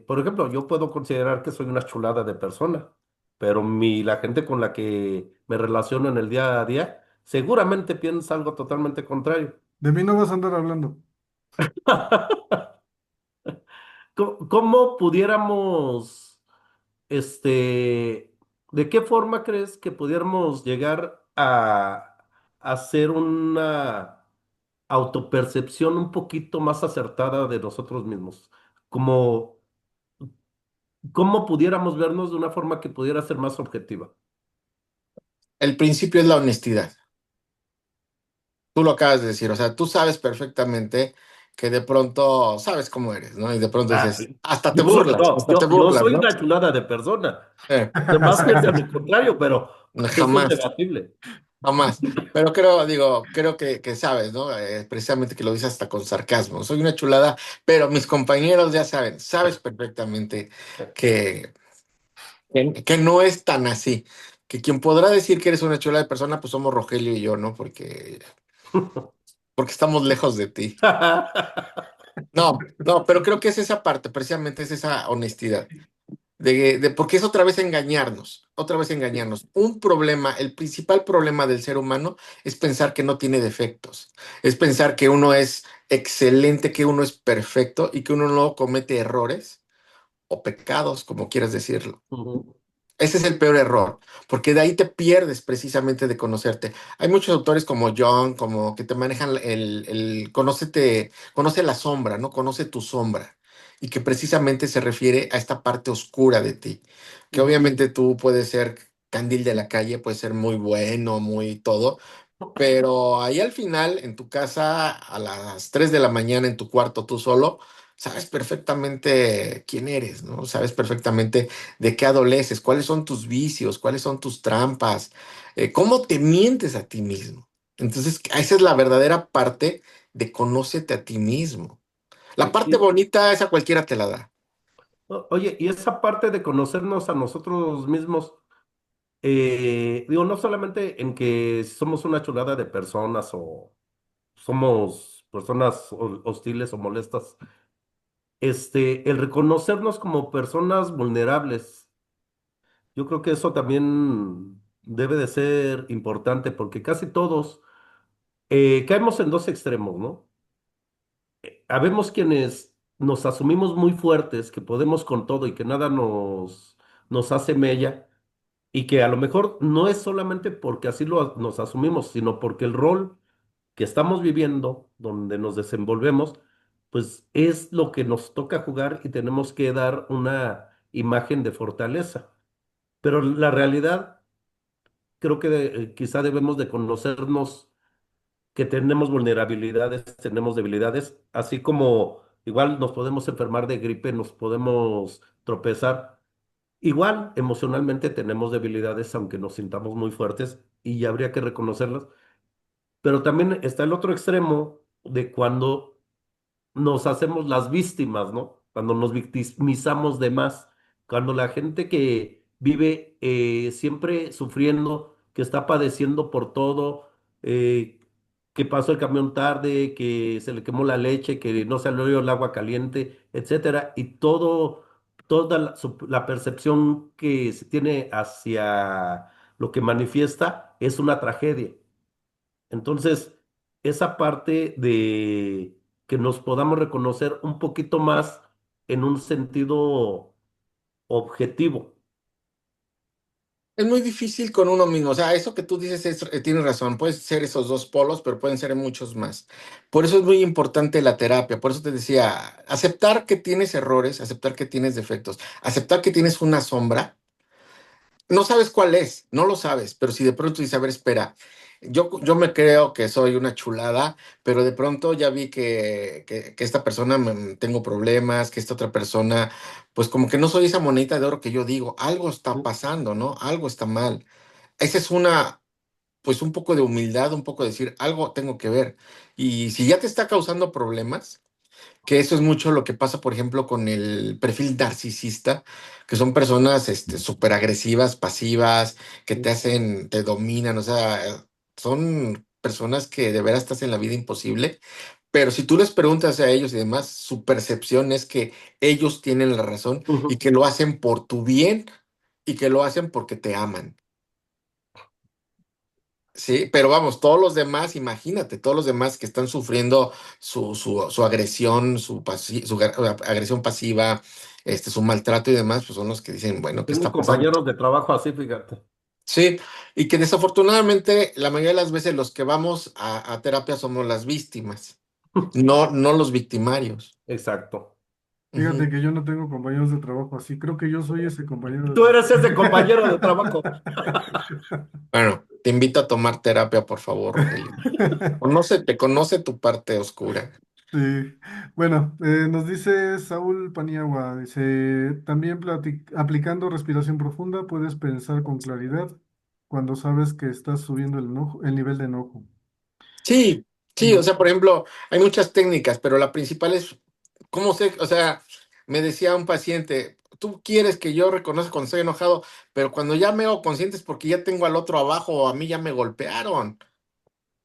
Por ejemplo, yo puedo considerar que soy una chulada de persona, pero la gente con la que me relaciono en el día a día seguramente piensa algo totalmente contrario. De mí no vas a andar hablando. ¿Cómo pudiéramos, de qué forma crees que pudiéramos llegar a hacer una autopercepción un poquito más acertada de nosotros mismos? Como, ¿cómo pudiéramos vernos de una forma que pudiera ser más objetiva? El principio es la honestidad. Tú lo acabas de decir, o sea, tú sabes perfectamente que de pronto sabes cómo eres, ¿no? Y de pronto Ah, dices, no, hasta te yo burlas, soy ¿no? una chulada de persona. Eh, Más piensa lo contrario, pero eso es jamás, debatible. jamás. Pero creo que sabes, ¿no? Precisamente que lo dices hasta con sarcasmo. Soy una chulada, pero mis compañeros ya saben, sabes perfectamente que, que no es tan así. Que quien podrá decir que eres una chula de persona, pues somos Rogelio y yo, ¿no? Porque estamos lejos de ti. No, no, pero creo que es esa parte, precisamente es esa honestidad, porque es otra vez engañarnos. Un problema, el principal problema del ser humano es pensar que no tiene defectos, es pensar que uno es excelente, que uno es perfecto y que uno no comete errores o pecados, como quieras decirlo. Ujú. Ese es el peor error, porque de ahí te pierdes precisamente de conocerte. Hay muchos autores como Jung, como que te manejan conoce la sombra, ¿no? Conoce tu sombra. Y que precisamente se refiere a esta parte oscura de ti. Que obviamente tú puedes ser candil de la calle, puedes ser muy bueno, muy todo, pero ahí al final, en tu casa, a las 3 de la mañana, en tu cuarto, tú solo, sabes perfectamente quién eres, ¿no? Sabes perfectamente de qué adoleces, cuáles son tus vicios, cuáles son tus trampas, cómo te mientes a ti mismo. Entonces, esa es la verdadera parte de conócete a ti mismo. La Sí, parte bonita, esa cualquiera te la da. oye, y esa parte de conocernos a nosotros mismos, digo, no solamente en que somos una chulada de personas o somos personas hostiles o molestas, el reconocernos como personas vulnerables, yo creo que eso también debe de ser importante porque casi todos caemos en dos extremos, ¿no? Habemos quienes nos asumimos muy fuertes, que podemos con todo y que nada nos hace mella, y que a lo mejor no es solamente porque así nos asumimos, sino porque el rol que estamos viviendo, donde nos desenvolvemos, pues es lo que nos toca jugar y tenemos que dar una imagen de fortaleza. Pero la realidad, creo que quizá debemos de conocernos que tenemos vulnerabilidades, tenemos debilidades, así como igual nos podemos enfermar de gripe, nos podemos tropezar. Igual emocionalmente tenemos debilidades, aunque nos sintamos muy fuertes, y ya habría que reconocerlas. Pero también está el otro extremo de cuando nos hacemos las víctimas, ¿no? Cuando nos victimizamos de más, cuando la gente que vive siempre sufriendo que está padeciendo por todo, eh, que pasó el camión tarde, que se le quemó la leche, que no salió el agua caliente, etcétera, y toda la percepción que se tiene hacia lo que manifiesta es una tragedia. Entonces, esa parte de que nos podamos reconocer un poquito más en un sentido objetivo. Es muy difícil con uno mismo. O sea, eso que tú dices tienes razón. Pueden ser esos dos polos, pero pueden ser muchos más. Por eso es muy importante la terapia. Por eso te decía, aceptar que tienes errores, aceptar que tienes defectos, aceptar que tienes una sombra. No sabes cuál es, no lo sabes, pero si de pronto dices, a ver, espera, yo me creo que soy una chulada, pero de pronto ya vi que esta persona tengo problemas, que esta otra persona, pues como que no soy esa monedita de oro que yo digo, algo está pasando, ¿no? Algo está mal. Esa es pues un poco de humildad, un poco de decir, algo tengo que ver. Y si ya te está causando problemas, que eso es mucho lo que pasa, por ejemplo, con el perfil narcisista, que son personas súper agresivas, pasivas, que te hacen, te dominan, o sea, son personas que de veras estás en la vida imposible, pero si tú les preguntas a ellos y demás, su percepción es que ellos tienen la razón y Ujú. que lo hacen por tu bien y que lo hacen porque te aman. Sí, pero vamos, todos los demás, imagínate, todos los demás que están sufriendo su agresión, agresión pasiva, su maltrato y demás, pues son los que dicen, bueno, ¿qué Tengo está pasando? compañeros de trabajo así, fíjate. Sí, y que desafortunadamente la mayoría de las veces los que vamos a terapia somos las víctimas, no los victimarios. Exacto. Fíjate Ujú. que yo no tengo compañeros de trabajo así. Creo que yo soy ese compañero de Tú trabajo. eres ese compañero de trabajo. Bueno, te invito a tomar terapia, por favor, Rogelio. Te conoce tu parte oscura. Sí, bueno, nos dice Saúl Paniagua, dice, también aplicando respiración profunda puedes pensar con claridad cuando sabes que estás subiendo el nivel de enojo. Sí, sí, o Mm, sea, por ejemplo, hay muchas técnicas, pero la principal es, ¿cómo sé? O sea, me decía un paciente, tú quieres que yo reconozca cuando estoy enojado, pero cuando ya me hago consciente es porque ya tengo al otro abajo o a mí ya me golpearon.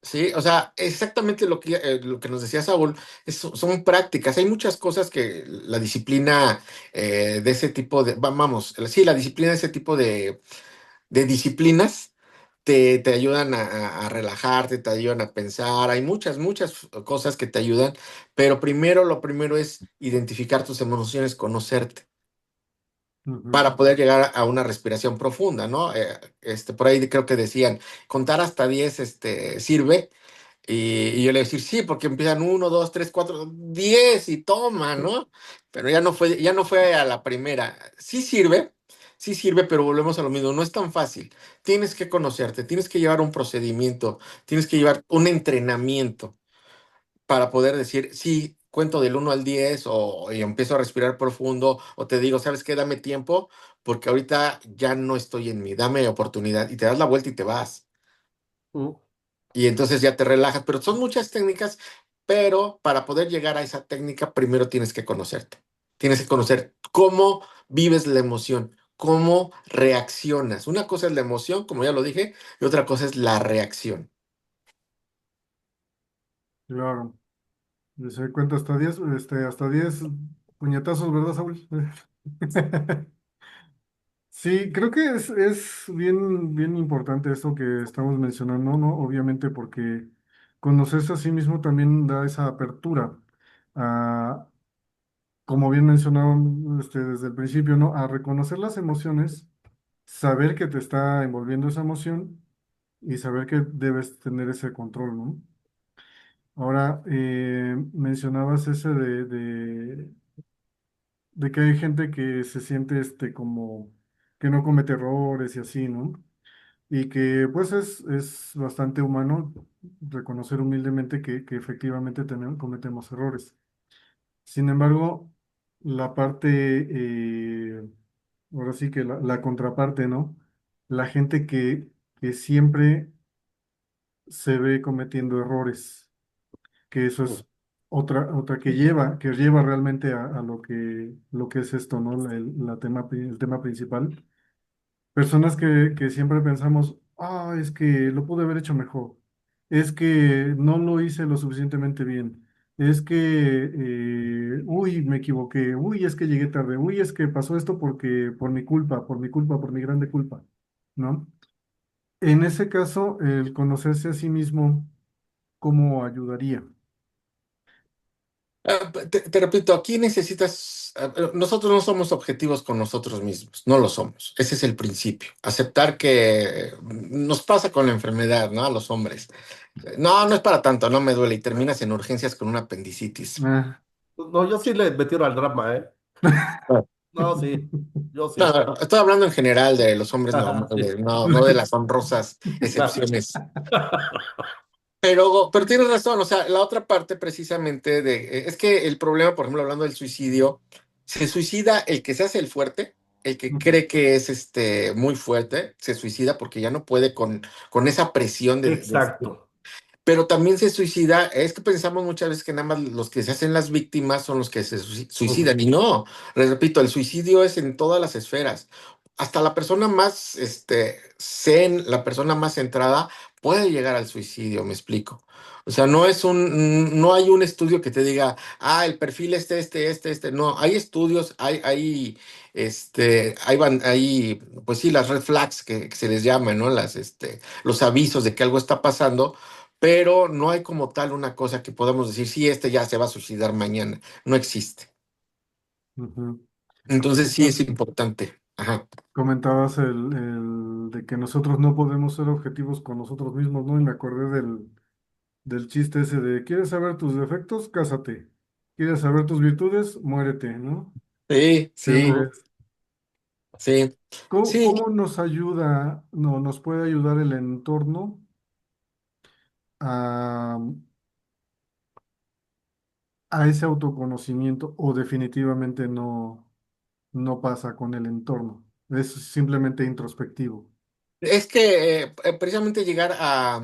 Sí, o sea, exactamente lo que nos decía Saúl, son prácticas. Hay muchas cosas que la disciplina de ese tipo vamos, sí, la disciplina de ese tipo de disciplinas te ayudan a relajarte, te ayudan a pensar. Hay muchas cosas que te ayudan, pero lo primero es identificar tus emociones, conocerte, ujú. para poder llegar a una respiración profunda, ¿no? Por ahí creo que decían, contar hasta 10 sirve. Y yo le decir, sí, porque empiezan 1, 2, 3, 4, 10 y toma, ¿no? Pero ya no fue a la primera. Sí sirve, pero volvemos a lo mismo. No es tan fácil. Tienes que conocerte, tienes que llevar un procedimiento, tienes que llevar un entrenamiento para poder decir, sí, cuento del 1 al 10 y empiezo a respirar profundo o te digo, ¿sabes qué? Dame tiempo porque ahorita ya no estoy en mí, dame oportunidad y te das la vuelta y te vas Mm. y entonces ya te relajas, pero son muchas técnicas, pero para poder llegar a esa técnica, primero tienes que conocerte. Tienes que conocer cómo vives la emoción, cómo reaccionas. Una cosa es la emoción, como ya lo dije, y otra cosa es la reacción. Claro. Dice, cuenta hasta 10 puñetazos, ¿verdad, Saúl? Sí, creo que es bien importante esto que estamos mencionando, ¿no? Obviamente porque conocerse a sí mismo también da esa apertura a, como bien mencionaban desde el principio, ¿no? A reconocer las emociones, saber que te está envolviendo esa emoción y saber que debes tener ese control, ¿no? Ahora, mencionabas ese de que hay gente que se siente como que no comete errores y así, ¿no? Y que pues es bastante humano reconocer humildemente que efectivamente cometemos errores. Sin embargo, la parte, ahora sí que la contraparte, ¿no? La gente que siempre se ve cometiendo errores, que eso es otra que lleva realmente a lo que es esto, ¿no? El tema principal. Personas que siempre pensamos, es que lo pude haber hecho mejor, es que no lo hice lo suficientemente bien, es que, uy, me equivoqué, uy, es que llegué tarde, uy, es que pasó esto porque, por mi culpa, por mi culpa, por mi grande culpa, ¿no? En ese caso, el conocerse a sí mismo, ¿cómo ayudaría? Te repito, aquí necesitas, nosotros no somos objetivos con nosotros mismos, no lo somos. Ese es el principio. Aceptar que nos pasa con la enfermedad, ¿no? A los hombres. No, no es para tanto, no me duele y terminas en urgencias con una apendicitis. Ah. No, yo sí le metieron al drama, ¿eh? Ah. No, sí, yo sí. No, estoy hablando en general de los hombres Ajá, sí. normales, no, no de las honrosas excepciones. Pero tienes razón, o sea, la otra parte precisamente es que el problema, por ejemplo, hablando del suicidio, se suicida el que se hace el fuerte, el que cree que es muy fuerte, se suicida porque ya no puede con esa presión Exacto. pero también se suicida, es que pensamos muchas veces que nada más los que se hacen las víctimas son los que se suicidan. Ujú. Y no, les repito, el suicidio es en todas las esferas. Hasta la persona más zen, la persona más centrada, puede llegar al suicidio, me explico. O sea, no hay un estudio que te diga, el perfil este. No, hay estudios, pues sí, las red flags que se les llaman, ¿no? Los avisos de que algo está pasando, pero no hay como tal una cosa que podamos decir, sí, este ya se va a suicidar mañana. No existe. Ujú. Entonces sí Ahorita es importante. Ajá. comentabas el de que nosotros no podemos ser objetivos con nosotros mismos, ¿no? Y me acordé del chiste ese de, ¿quieres saber tus defectos? Cásate. ¿Quieres saber tus virtudes? Muérete, ¿no? Sí, Ese sí, Ujú. es. sí, sí. ¿Cómo nos ayuda, no, nos puede ayudar el entorno a, a ese autoconocimiento o definitivamente no pasa con el entorno? Es simplemente introspectivo. Es que precisamente llegar a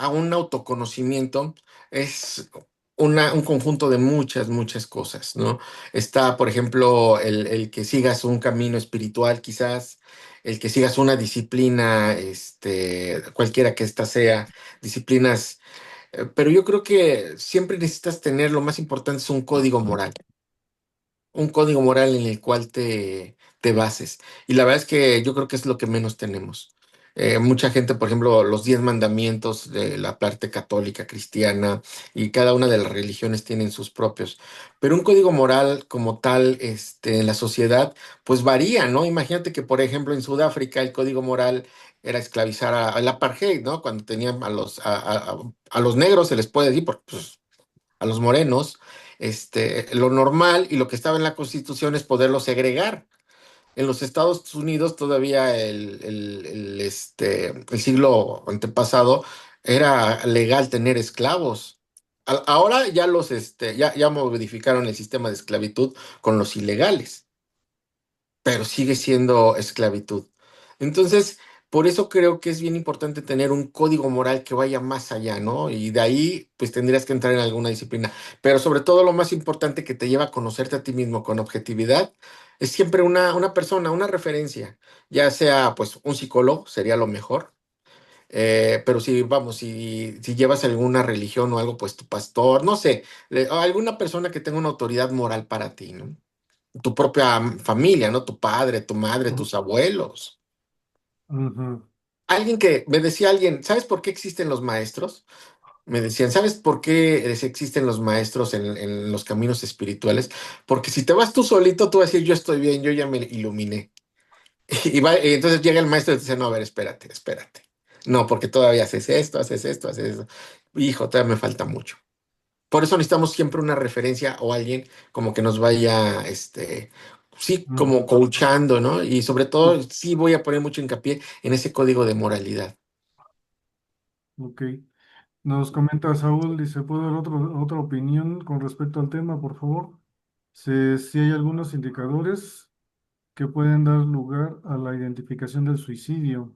un autoconocimiento es un conjunto de muchas cosas, ¿no? Está, por ejemplo, el que sigas un camino espiritual, quizás, el que sigas una disciplina, cualquiera que ésta sea, disciplinas, pero yo creo que siempre necesitas tener, lo más importante es un código moral en el cual te bases. Y la verdad es que yo creo que es lo que menos tenemos. Mucha gente, por ejemplo, los 10 mandamientos de la parte católica, cristiana, y cada una de las religiones tienen sus propios. Pero un código moral como tal, en la sociedad, pues varía, ¿no? Imagínate que, por ejemplo, en Sudáfrica el código moral era esclavizar al apartheid, ¿no? Cuando tenían a los negros, se les puede decir, porque pues, a los morenos, lo normal y lo que estaba en la Constitución es poderlos segregar. En los Estados Unidos todavía el siglo antepasado era legal tener esclavos. Ahora ya modificaron el sistema de esclavitud con los ilegales, pero sigue siendo esclavitud. Entonces, por eso creo que es bien importante tener un código moral que vaya más allá, ¿no? Y de ahí, pues tendrías que entrar en alguna disciplina. Pero sobre todo, lo más importante que te lleva a conocerte a ti mismo con objetividad es siempre una persona, una referencia, ya sea pues un psicólogo, sería lo mejor. Pero si, vamos, si llevas alguna religión o algo, pues tu pastor, no sé, o alguna persona que tenga una autoridad moral para ti, ¿no? Tu propia familia, ¿no? Tu padre, tu madre, tus abuelos. Ujú. Alguien que me decía alguien, ¿sabes por qué existen los maestros? Me decían, ¿sabes por qué existen los maestros en los caminos espirituales? Porque si te vas tú solito, tú vas a decir, yo estoy bien, yo ya me iluminé. Y entonces llega el maestro y te dice, no, a ver, espérate. No, porque todavía haces esto, haces eso. Hijo, todavía me falta mucho. Por eso necesitamos siempre una referencia o alguien como que nos vaya, sí, como Ujú. coachando, ¿no? Y sobre todo, sí voy a poner mucho hincapié en ese código de moralidad. Ok. Nos comenta Saúl, dice, ¿puedo dar otra opinión con respecto al tema, por favor? Si hay algunos indicadores que pueden dar lugar a la identificación del suicidio.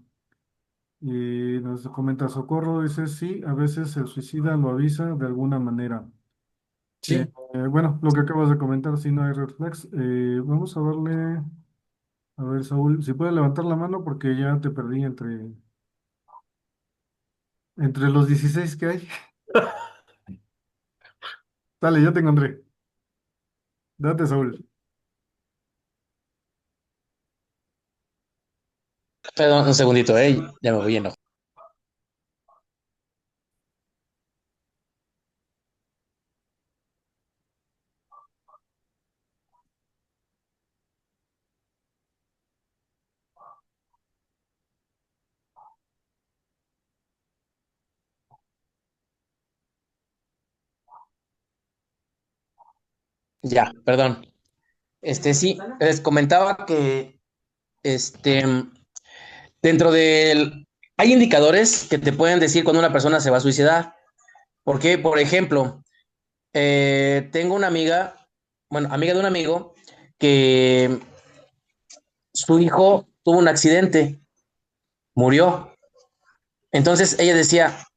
Y nos comenta Socorro, dice, sí, a veces el suicida lo avisa de alguna manera. Eh, Sí, bueno, lo que acabas de comentar, si no hay red flags, vamos a darle, a ver, Saúl, si puede levantar la mano porque ya te perdí entre... Entre los 16 que hay. Dale, yo te encontré. Date, Saúl. Perdón, un segundito, ya me voy enojo. Ya, perdón. Sí, les comentaba que este, dentro del... Hay indicadores que te pueden decir cuando una persona se va a suicidar. Porque, por ejemplo, tengo una amiga, bueno, amiga de un amigo, que su hijo tuvo un accidente, murió. Entonces ella decía,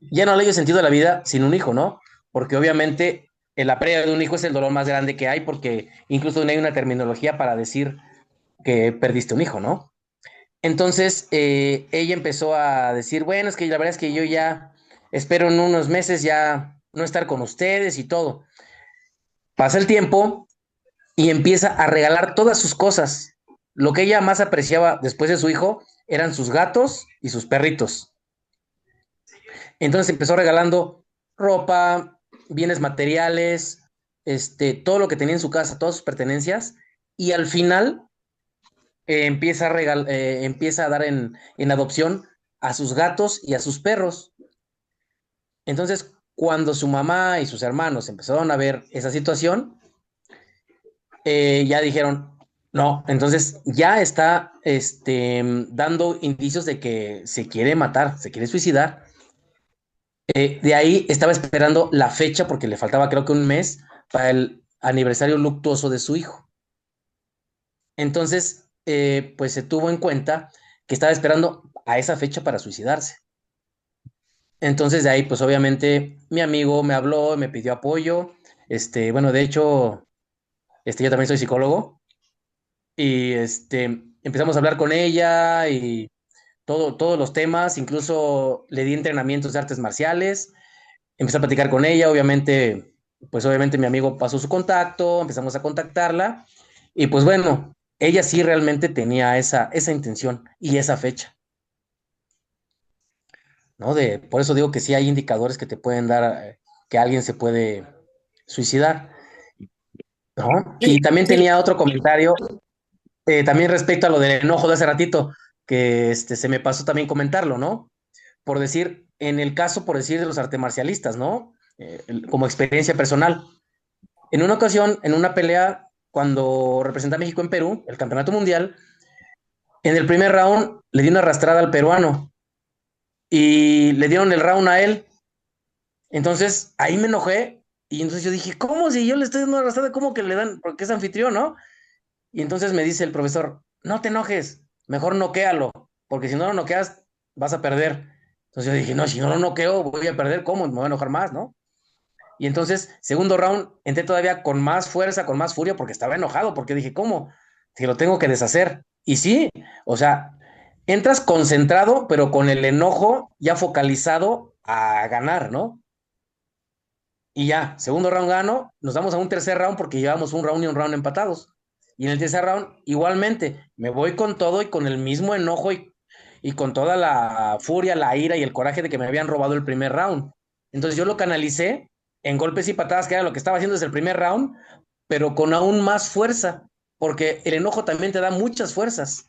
ya no le dio sentido a la vida sin un hijo, ¿no? Porque obviamente la pérdida de un hijo es el dolor más grande que hay, porque incluso no hay una terminología para decir que perdiste un hijo, ¿no? Entonces ella empezó a decir, bueno, es que la verdad es que yo ya espero en unos meses ya no estar con ustedes y todo. Pasa el tiempo y empieza a regalar todas sus cosas. Lo que ella más apreciaba después de su hijo eran sus gatos y sus perritos. Entonces empezó regalando ropa, bienes materiales, todo lo que tenía en su casa, todas sus pertenencias, y al final empieza a dar en adopción a sus gatos y a sus perros. Entonces, cuando su mamá y sus hermanos empezaron a ver esa situación, ya dijeron, no, entonces ya está dando indicios de que se quiere matar, se quiere suicidar. De ahí estaba esperando la fecha porque le faltaba creo que un mes para el aniversario luctuoso de su hijo. Entonces, pues se tuvo en cuenta que estaba esperando a esa fecha para suicidarse. Entonces de ahí, pues obviamente mi amigo me habló, me pidió apoyo. Bueno, de hecho, yo también soy psicólogo y empezamos a hablar con ella y todos los temas, incluso le di entrenamientos de artes marciales. Empecé a platicar con ella, obviamente, pues obviamente mi amigo pasó su contacto, empezamos a contactarla y pues bueno, ella sí realmente tenía esa intención y esa fecha, ¿no? Por eso digo que sí hay indicadores que te pueden dar que alguien se puede suicidar, ¿no? Sí, Y también sí. tenía otro comentario, también respecto a lo del enojo de hace ratito, que se me pasó también comentarlo, ¿no? Por decir, en el caso, por decir, de los artes marcialistas, ¿no? Como experiencia personal. En una ocasión, en una pelea, cuando representa a México en Perú, el campeonato mundial, en el primer round le di una arrastrada al peruano y le dieron el round a él. Entonces ahí me enojé y entonces yo dije, ¿cómo si yo le estoy dando una arrastrada? ¿Cómo que le dan? Porque es anfitrión, ¿no? Y entonces me dice el profesor, no te enojes, mejor noquéalo, porque si no lo noqueas vas a perder. Entonces yo dije, no, si no lo noqueo voy a perder, ¿cómo? Me voy a enojar más, ¿no? Y entonces, segundo round, entré todavía con más fuerza, con más furia, porque estaba enojado, porque dije, ¿cómo? Que lo tengo que deshacer. Y sí, o sea, entras concentrado, pero con el enojo ya focalizado a ganar, ¿no? Y ya, segundo round gano, nos vamos a un tercer round porque llevamos un round y un round empatados. Y en el tercer round, igualmente, me voy con todo y con el mismo enojo y con toda la furia, la ira y el coraje de que me habían robado el primer round. Entonces yo lo canalicé en golpes y patadas, que era lo que estaba haciendo desde el primer round, pero con aún más fuerza, porque el enojo también te da muchas fuerzas.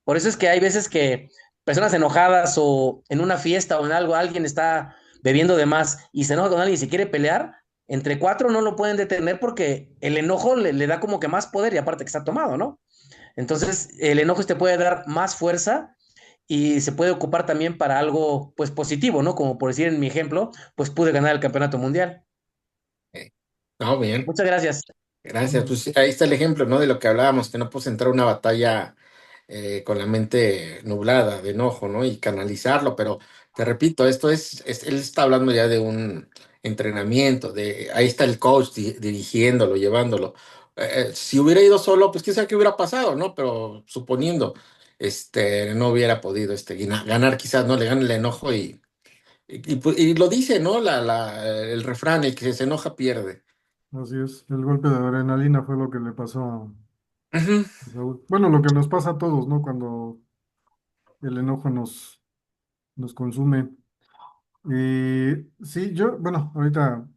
Por eso es que hay veces que personas enojadas o en una fiesta o en algo, alguien está bebiendo de más y se enoja con alguien y se quiere pelear, entre cuatro no lo pueden detener porque el enojo le da como que más poder y aparte que está tomado, ¿no? Entonces, el enojo te puede dar más fuerza y se puede ocupar también para algo, pues, positivo, ¿no? Como por decir en mi ejemplo, pues pude ganar el campeonato mundial. No, bien. Muchas gracias. Gracias. Pues sí, ahí está el ejemplo, ¿no? De lo que hablábamos, que no puedes entrar a una batalla con la mente nublada, de enojo, ¿no? Y canalizarlo, pero te repito, él está hablando ya de un entrenamiento, ahí está el coach dirigiéndolo, llevándolo. Si hubiera ido solo, pues quién sabe qué hubiera pasado, ¿no? Pero suponiendo, no hubiera podido ganar, quizás, ¿no? Le gana el enojo Y lo dice, ¿no? El refrán, el que se enoja pierde. Así es, el golpe de adrenalina fue lo que le pasó Ujú. a Saúl. Bueno, lo que nos pasa a todos, ¿no? Cuando el enojo nos consume. Y sí, yo, bueno, ahorita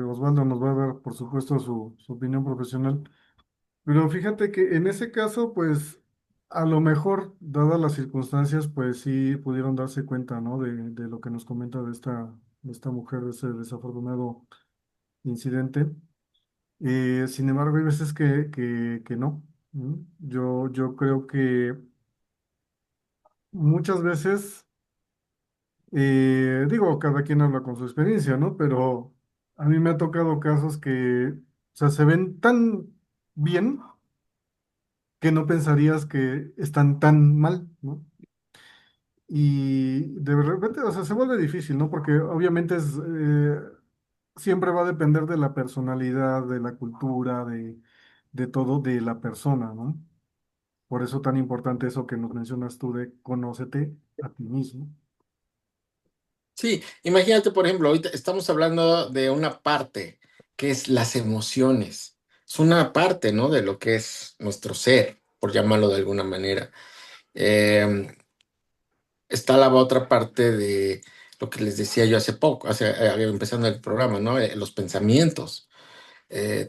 Osvaldo nos va a dar, por supuesto, su opinión profesional. Pero fíjate que en ese caso, pues, a lo mejor, dadas las circunstancias, pues sí pudieron darse cuenta, ¿no? De lo que nos comenta de esta mujer, de ese desafortunado incidente. Sin embargo, hay veces que no. ¿No? Yo creo que muchas veces, digo, cada quien habla con su experiencia, ¿no? Pero a mí me ha tocado casos que, o sea, se ven tan bien que no pensarías que están tan mal, ¿no? Y de repente, o sea, se vuelve difícil, ¿no? Porque obviamente siempre va a depender de la personalidad, de la cultura, de todo, de la persona, ¿no? Por eso tan importante eso que nos mencionas tú de conócete a ti mismo. Sí, imagínate, por ejemplo, ahorita estamos hablando de una parte que es las emociones. Es una parte, ¿no? De lo que es nuestro ser, por llamarlo de alguna manera. Eh, Está la otra parte de lo que les decía yo hace poco, empezando el programa, ¿no? Los pensamientos.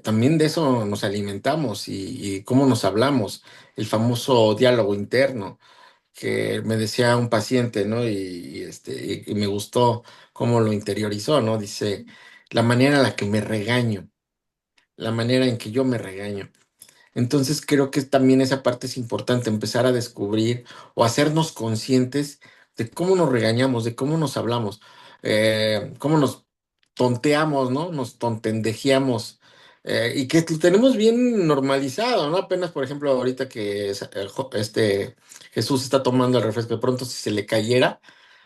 También de eso nos alimentamos y cómo nos hablamos, el famoso diálogo interno que me decía un paciente, ¿no? Y me gustó cómo lo interiorizó, ¿no? Dice, la manera en la que me regaño, la manera en que yo me regaño. Entonces creo que también esa parte es importante, empezar a descubrir o hacernos conscientes de cómo nos regañamos, de cómo nos hablamos, cómo nos tonteamos, ¿no? Nos tontendejeamos, y que lo tenemos bien normalizado, ¿no? Apenas, por ejemplo, ahorita que Jesús está tomando el refresco, de pronto si se le cayera,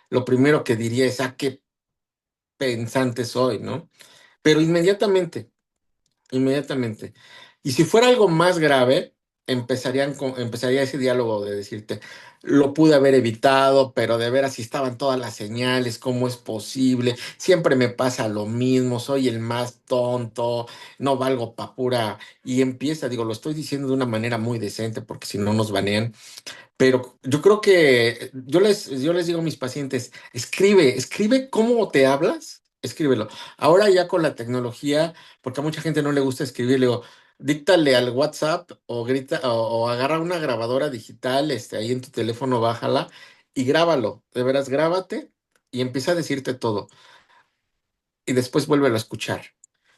lo primero que diría es, ah, qué pensante soy, ¿no? Pero inmediatamente. Y si fuera algo más grave, empezaría ese diálogo de decirte, lo pude haber evitado, pero de veras si estaban todas las señales, ¿cómo es posible? Siempre me pasa lo mismo, soy el más tonto, no valgo pa' pura. Y empieza, digo, lo estoy diciendo de una manera muy decente, porque si no nos banean, pero yo creo que yo les digo a mis pacientes, escribe cómo te hablas, escríbelo. Ahora ya con la tecnología, porque a mucha gente no le gusta escribir, le digo, díctale al WhatsApp o grita o agarra una grabadora digital, ahí en tu teléfono, bájala y grábalo. De veras, grábate y empieza a decirte todo. Y después vuélvelo a escuchar.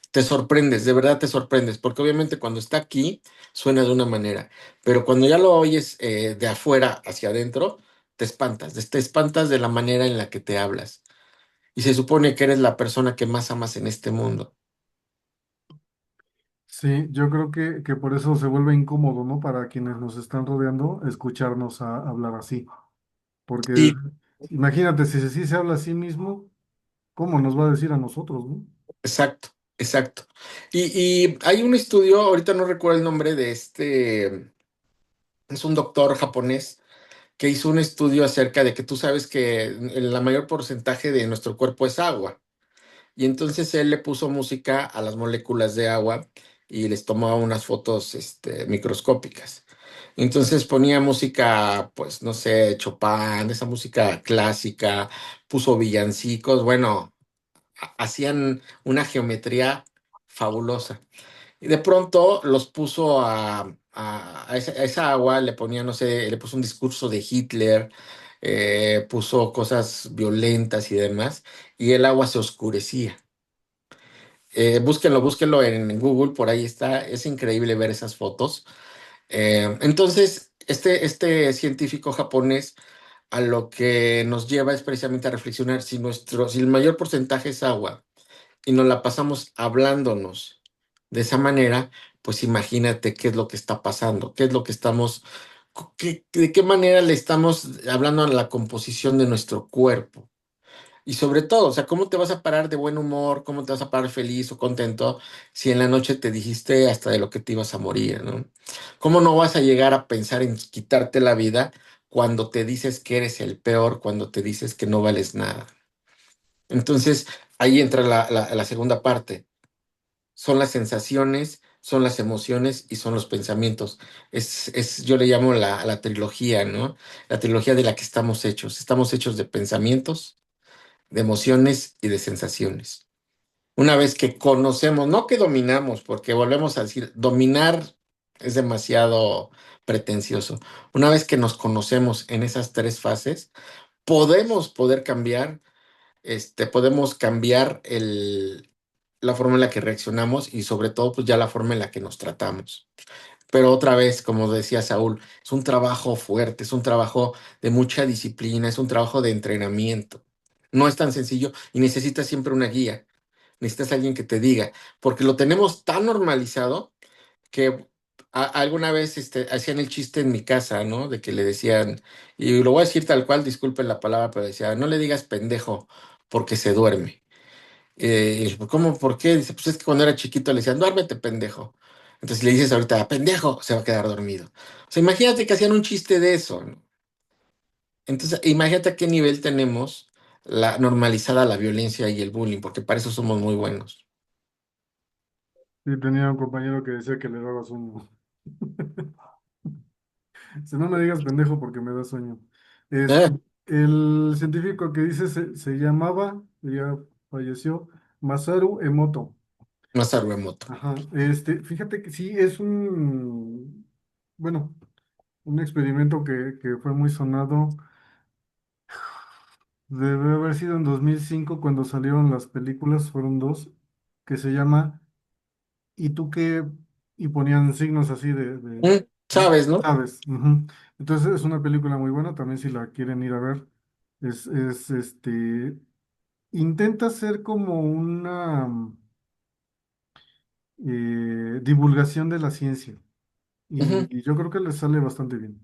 Te sorprendes, de verdad te sorprendes, porque obviamente cuando está aquí suena de una manera, pero cuando ya lo oyes de afuera hacia adentro, te espantas de la manera en la que te hablas. Y se supone que eres la persona que más amas en este mundo. Sí, yo creo que por eso se vuelve incómodo, ¿no? Para quienes nos están rodeando, escucharnos hablar así. Porque Sí, imagínate, si sí se habla a sí mismo, ¿cómo nos va a decir a nosotros, ¿no? exacto, exacto. Y hay un estudio, ahorita no recuerdo el nombre de es un doctor japonés que hizo un estudio acerca de que tú sabes que la mayor porcentaje de nuestro cuerpo es agua. Y entonces él le puso música a las moléculas de agua y les tomaba unas fotos, microscópicas. Entonces ponía música, pues no sé, Chopin, esa música clásica, puso villancicos, bueno, hacían una geometría fabulosa. Y de pronto los puso a esa agua, le ponía, no sé, le puso un discurso de Hitler, puso cosas violentas y demás, y el agua se oscurecía. Búsquenlo en Google, por ahí está, es increíble ver esas fotos. Entonces, este científico japonés a lo que nos lleva es precisamente a reflexionar si el mayor porcentaje es agua y nos la pasamos hablándonos de esa manera, pues imagínate qué es lo que está pasando, qué es lo que de qué manera le estamos hablando a la composición de nuestro cuerpo. Y sobre todo, o sea, ¿cómo te vas a parar de buen humor? ¿Cómo te vas a parar feliz o contento si en la noche te dijiste hasta de lo que te ibas a morir, ¿no? ¿Cómo no vas a llegar a pensar en quitarte la vida cuando te dices que eres el peor, cuando te dices que no vales nada? Entonces, ahí entra la segunda parte. Son las sensaciones, son las emociones y son los pensamientos. Yo le llamo la trilogía, ¿no? La trilogía de la que estamos hechos. Estamos hechos de pensamientos, de emociones y de sensaciones. Una vez que conocemos, no que dominamos, porque volvemos a decir, dominar es demasiado pretencioso. Una vez que nos conocemos en esas tres fases, poder cambiar, podemos cambiar la forma en la que reaccionamos y sobre todo, pues ya la forma en la que nos tratamos. Pero otra vez, como decía Saúl, es un trabajo fuerte, es un trabajo de mucha disciplina, es un trabajo de entrenamiento. No es tan sencillo y necesitas siempre una guía, necesitas alguien que te diga, porque lo tenemos tan normalizado que alguna vez hacían el chiste en mi casa, ¿no? De que le decían, y lo voy a decir tal cual, disculpen la palabra, pero decía, no le digas pendejo porque se duerme. ¿Cómo? ¿Por qué? Dice, pues es que cuando era chiquito le decían, duérmete, pendejo. Entonces si le dices ahorita, pendejo, se va a quedar dormido. O sea, imagínate que hacían un chiste de eso, ¿no? Entonces, imagínate a qué nivel tenemos la normalizada la violencia y el bullying, porque para eso somos muy buenos. Y tenía un compañero que decía que le daba sueño. Si no me digas pendejo porque me da sueño. Este, Eh, el científico que dice se llamaba, ya falleció, Masaru Emoto. Más Moto. Ajá, fíjate que sí, es bueno, un experimento que fue muy sonado. Debe haber sido en 2005 cuando salieron las películas, fueron dos, que se llama ¿Y tú qué? Y ponían signos así ¿no? ¿Sabes, no? ¿Sabes? Ujú. Entonces es una película muy buena, también si la quieren ir a ver. Intenta ser como una divulgación de la ciencia Ujú. y yo creo que les sale bastante bien.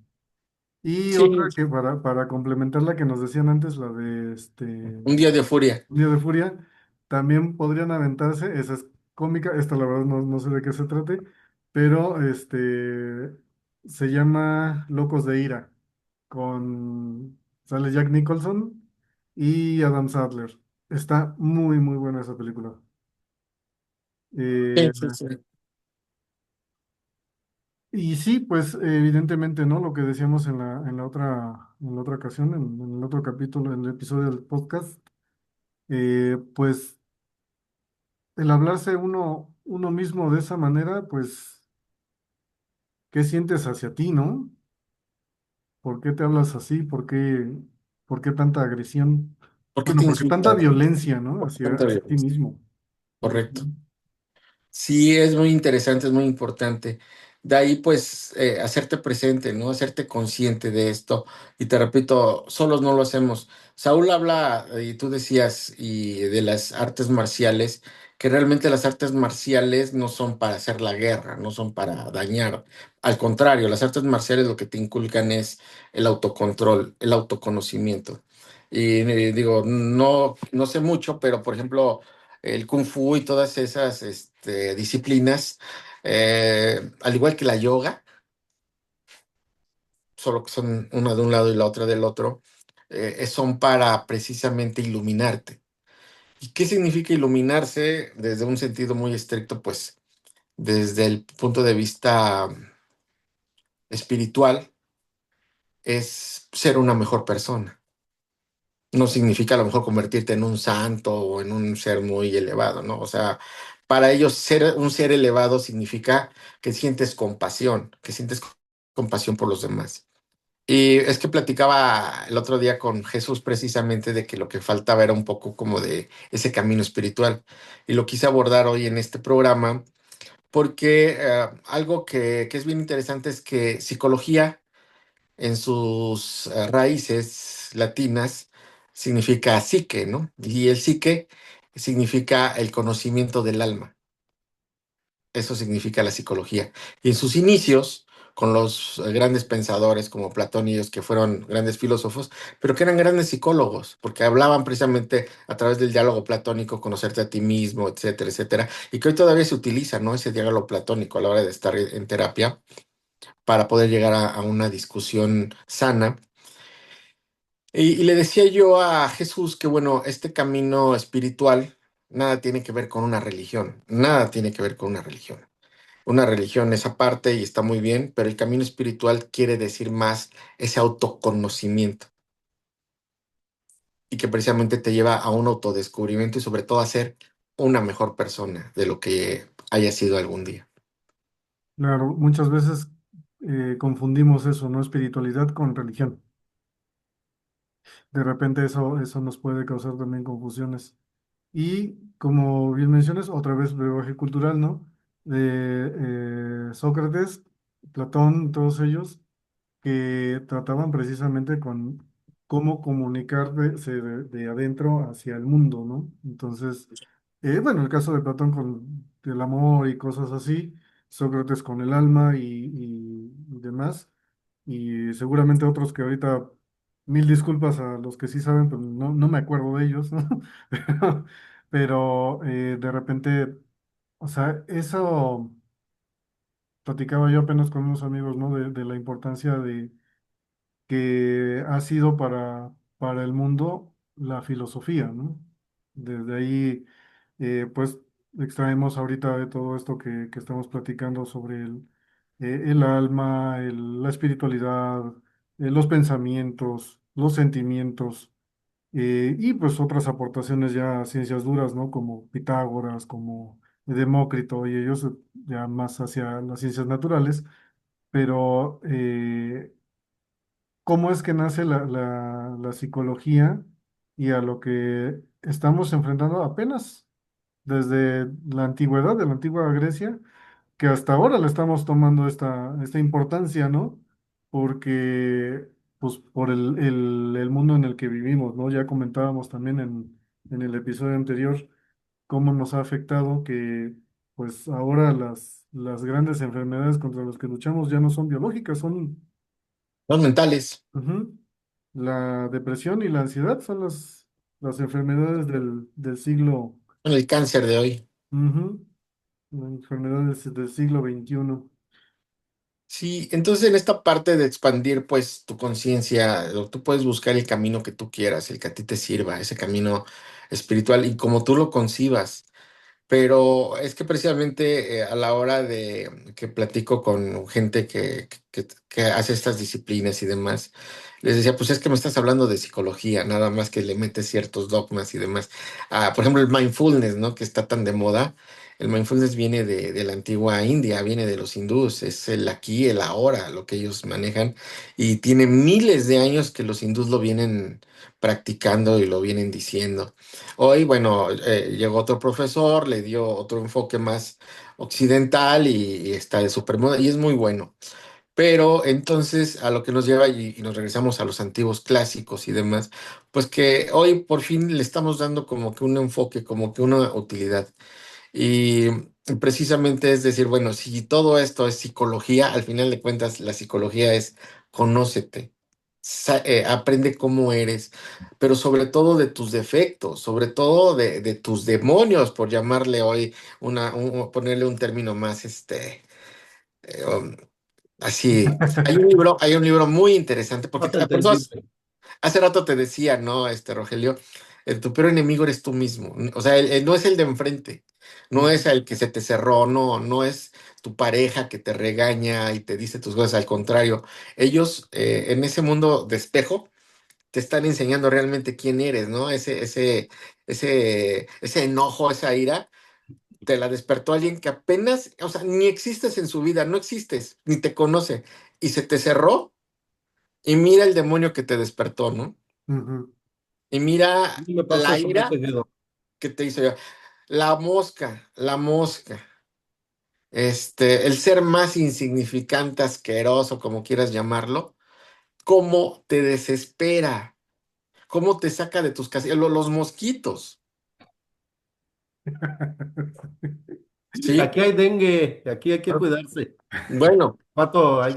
Y Sí, otra que para complementar la que nos decían antes, la de un día de furia. Un día de furia, también podrían aventarse, esa es cómica, esta la verdad no sé de qué se trate, pero se llama Locos de Ira, sale Jack Nicholson y Adam Sandler. Está muy buena esa película. Sí, Eh, sí, sí. y sí, pues evidentemente, ¿no? Lo que decíamos en la otra ocasión, en el otro capítulo, en el episodio del podcast, pues el hablarse uno mismo de esa manera, pues, ¿qué sientes hacia ti, no? ¿Por qué te hablas así? ¿Por qué tanta agresión? ¿Por qué Bueno, te ¿por qué tanta insultas? violencia, ¿no? Hacia, Tanta hacia ti violencia. mismo. Correcto. Ujú. Sí, es muy interesante, es muy importante. De ahí, pues, hacerte presente, ¿no? Hacerte consciente de esto. Y te repito, solos no lo hacemos. Saúl habla, y tú decías, y de las artes marciales, que realmente las artes marciales no son para hacer la guerra, no son para dañar. Al contrario, las artes marciales lo que te inculcan es el autocontrol, el autoconocimiento. Y digo, no sé mucho, pero por ejemplo el kung fu y todas esas disciplinas, al igual que la yoga, solo que son una de un lado y la otra del otro, son para precisamente iluminarte. ¿Y qué significa iluminarse desde un sentido muy estricto? Pues desde el punto de vista espiritual, es ser una mejor persona. No significa a lo mejor convertirte en un santo o en un ser muy elevado, ¿no? O sea, para ellos ser un ser elevado significa que sientes compasión, que sientes compasión por los demás. Y es que platicaba el otro día con Jesús precisamente de que lo que faltaba era un poco como de ese camino espiritual. Y lo quise abordar hoy en este programa porque algo que es bien interesante es que psicología en sus raíces latinas significa psique, ¿no? Y el psique significa el conocimiento del alma. Eso significa la psicología. Y en sus inicios, con los grandes pensadores como Platón y ellos, que fueron grandes filósofos, pero que eran grandes psicólogos, porque hablaban precisamente a través del diálogo platónico, conocerte a ti mismo, etcétera, etcétera, y que hoy todavía se utiliza, ¿no? Ese diálogo platónico a la hora de estar en terapia para poder llegar a una discusión sana. Y le decía yo a Jesús que, bueno, este camino espiritual nada tiene que ver con una religión, nada tiene que ver con una religión. Una religión es aparte y está muy bien, pero el camino espiritual quiere decir más ese autoconocimiento y que precisamente te lleva a un autodescubrimiento y sobre todo a ser una mejor persona de lo que haya sido algún día. Claro, muchas veces confundimos eso, ¿no? Espiritualidad con religión. De repente eso nos puede causar también confusiones. Y como bien mencionas, otra vez brebaje cultural, ¿no? De Sócrates, Platón, todos ellos que trataban precisamente con cómo comunicarse de adentro hacia el mundo, ¿no? Entonces, bueno, el caso de Platón con el amor y cosas así, Sócrates con el alma y demás, y seguramente otros que ahorita, mil disculpas a los que sí saben, pero no me acuerdo de ellos, ¿no? Pero de repente, o sea, eso platicaba yo apenas con unos amigos, ¿no? De la importancia de que ha sido para el mundo la filosofía, ¿no? Desde ahí, pues, extraemos ahorita de todo esto que estamos platicando sobre el alma, la espiritualidad, los pensamientos, los sentimientos, y pues otras aportaciones ya a ciencias duras, ¿no? Como Pitágoras, como Demócrito y ellos ya más hacia las ciencias naturales, pero cómo es que nace la psicología y a lo que estamos enfrentando apenas desde la antigüedad, de la antigua Grecia, que hasta ahora le estamos tomando esta importancia, ¿no? Porque, pues, por el mundo en el que vivimos, ¿no? Ya comentábamos también en el episodio anterior cómo nos ha afectado que, pues, ahora las grandes enfermedades contra las que luchamos ya no son biológicas, son. Los mentales, Ujú. La depresión y la ansiedad son las enfermedades del siglo, son el cáncer de hoy. ujú, las enfermedades del siglo XXI. Sí, entonces en esta parte de expandir pues tu conciencia, tú puedes buscar el camino que tú quieras, el que a ti te sirva, ese camino espiritual y como tú lo concibas. Pero es que precisamente a la hora de que platico con gente que hace estas disciplinas y demás, les decía, pues es que me estás hablando de psicología, nada más que le metes ciertos dogmas y demás. Ah, por ejemplo, el mindfulness, ¿no? Que está tan de moda. El mindfulness viene de la antigua India, viene de los hindús, es el aquí, el ahora, lo que ellos manejan. Y tiene miles de años que los hindús lo vienen practicando y lo vienen diciendo. Hoy, bueno, llegó otro profesor, le dio otro enfoque más occidental y está de súper moda y es muy bueno. Pero entonces a lo que nos lleva y nos regresamos a los antiguos clásicos y demás, pues que hoy por fin le estamos dando como que un enfoque, como que una utilidad. Y precisamente es decir, bueno, si todo esto es psicología, al final de cuentas la psicología es conócete, aprende cómo eres, pero sobre todo de tus defectos, sobre todo de tus demonios, por llamarle hoy ponerle un término más eh, um, así. Hay un libro muy interesante, porque No te por eso entendí. hace rato te decía, ¿no? Rogelio, tu peor enemigo eres tú mismo. O sea, no es el de enfrente, no es el que se te cerró, no es tu pareja que te regaña y te dice tus cosas. Al contrario, ellos en ese mundo de espejo te están enseñando realmente quién eres, ¿no? Ese enojo, esa ira, te la despertó alguien que apenas, o sea, ni existes en su vida, no existes, ni te conoce, y se te cerró, y mira el demonio que te despertó, ¿no? Ujú. Y mira Me pasa la eso muy ira seguido. que te hizo yo. La mosca, el ser más insignificante, asqueroso, como quieras llamarlo, cómo te desespera, cómo te saca de tus casillas, los mosquitos, ¿sí? Aquí hay dengue, aquí hay que cuidarse. Bueno,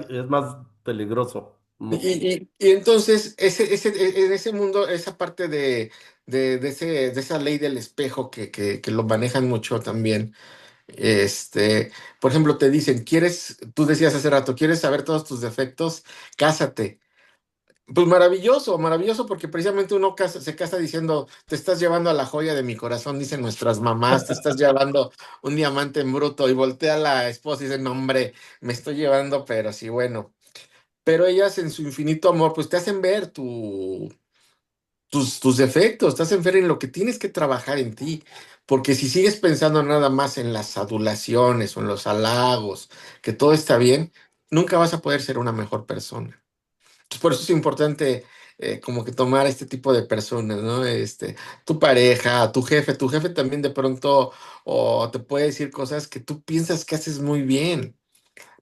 Es más peligroso, un mosquito. y entonces en ese mundo, esa parte de esa ley del espejo que lo manejan mucho también. Por ejemplo, te dicen, tú decías hace rato, ¿quieres saber todos tus defectos? Cásate. Pues maravilloso, maravilloso, porque precisamente se casa diciendo, te estás llevando a la joya de mi corazón, dicen nuestras mamás, te estás llevando un diamante en bruto, y voltea la esposa y dice, no, hombre, me estoy llevando, pero sí, bueno. Pero ellas en su infinito amor, pues te hacen ver tus defectos, te hacen ver en lo que tienes que trabajar en ti, porque si sigues pensando nada más en las adulaciones o en los halagos, que todo está bien, nunca vas a poder ser una mejor persona. Entonces, por eso es importante como que tomar este tipo de personas, ¿no? Tu pareja, tu jefe también de pronto o te puede decir cosas que tú piensas que haces muy bien.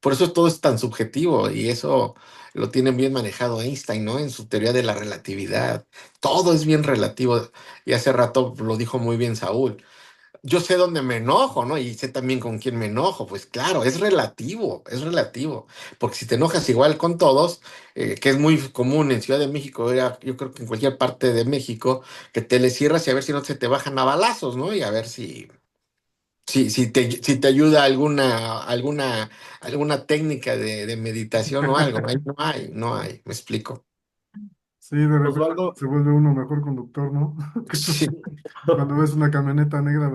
Por eso todo es tan subjetivo y eso lo tiene bien manejado Einstein, ¿no? En su teoría de la relatividad. Todo es bien relativo y hace rato lo dijo muy bien Saúl. Yo sé dónde me enojo, ¿no? Y sé también con quién me enojo. Pues claro, es relativo. Porque si te enojas igual con todos, que es muy común en Ciudad de México, yo creo que en cualquier parte de México, que te le cierras y a ver si no se te bajan a balazos, ¿no? Y a ver si te ayuda alguna técnica de meditación o algo. No hay, me explico. Sí, de repente Osvaldo, se vuelve uno mejor conductor, ¿no? Sí. Cuando ves una camioneta negra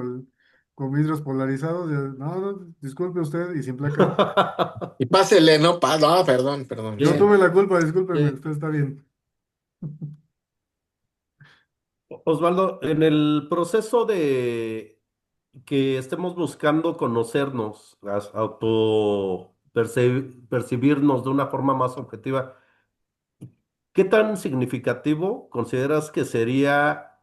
con vidrios polarizados, ya, no, no, disculpe usted y sin placa. Y pásele, ¿no? No, perdón, perdón, Yo sí. tuve la culpa, discúlpeme, eh, usted está bien. Osvaldo, en el proceso de que estemos buscando conocernos, percibirnos de una forma más objetiva, ¿qué tan significativo consideras que sería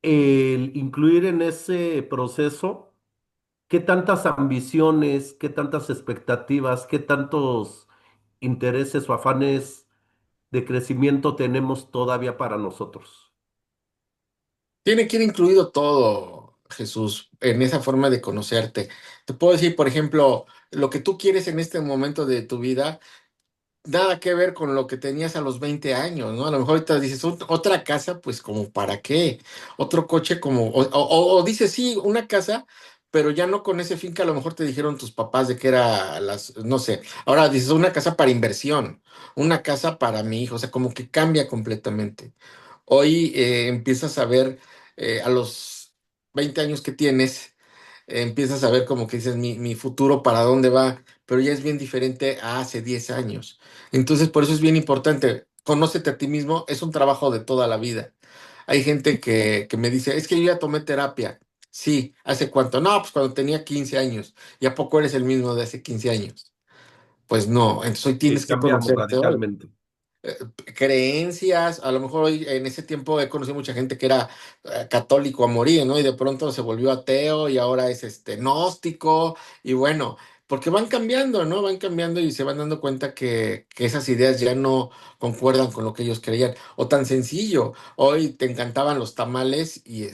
el incluir en ese proceso qué tantas ambiciones, qué tantas expectativas, qué tantos intereses o afanes de crecimiento tenemos todavía para nosotros? Tiene que ir incluido todo, Jesús, en esa forma de conocerte. Te puedo decir, por ejemplo, lo que tú quieres en este momento de tu vida, nada que ver con lo que tenías a los 20 años, ¿no? A lo mejor ahorita dices, Otra casa, pues como para qué, otro coche como, o dices, sí, una casa, pero ya no con ese fin que a lo mejor te dijeron tus papás de que era no sé, ahora dices, una casa para inversión, una casa para mi hijo, o sea, como que cambia completamente. Hoy empiezas a ver a los 20 años que tienes, empiezas a ver como que dices mi futuro para dónde va, pero ya es bien diferente a hace 10 años. Entonces, por eso es bien importante, conócete a ti mismo, es un trabajo de toda la vida. Hay gente que me dice, es que yo ya tomé terapia. Sí, ¿hace cuánto? No, pues cuando tenía 15 años. ¿Y a poco eres el mismo de hace 15 años? Pues no, entonces hoy Sí, tienes que cambiamos conocerte hoy. radicalmente. Creencias, a lo mejor hoy, en ese tiempo he conocido mucha gente que era católico a morir, ¿no? Y de pronto se volvió ateo y ahora es gnóstico y bueno, porque van cambiando, ¿no? Van cambiando y se van dando cuenta que esas ideas ya no concuerdan con lo que ellos creían. O tan sencillo, hoy te encantaban los tamales y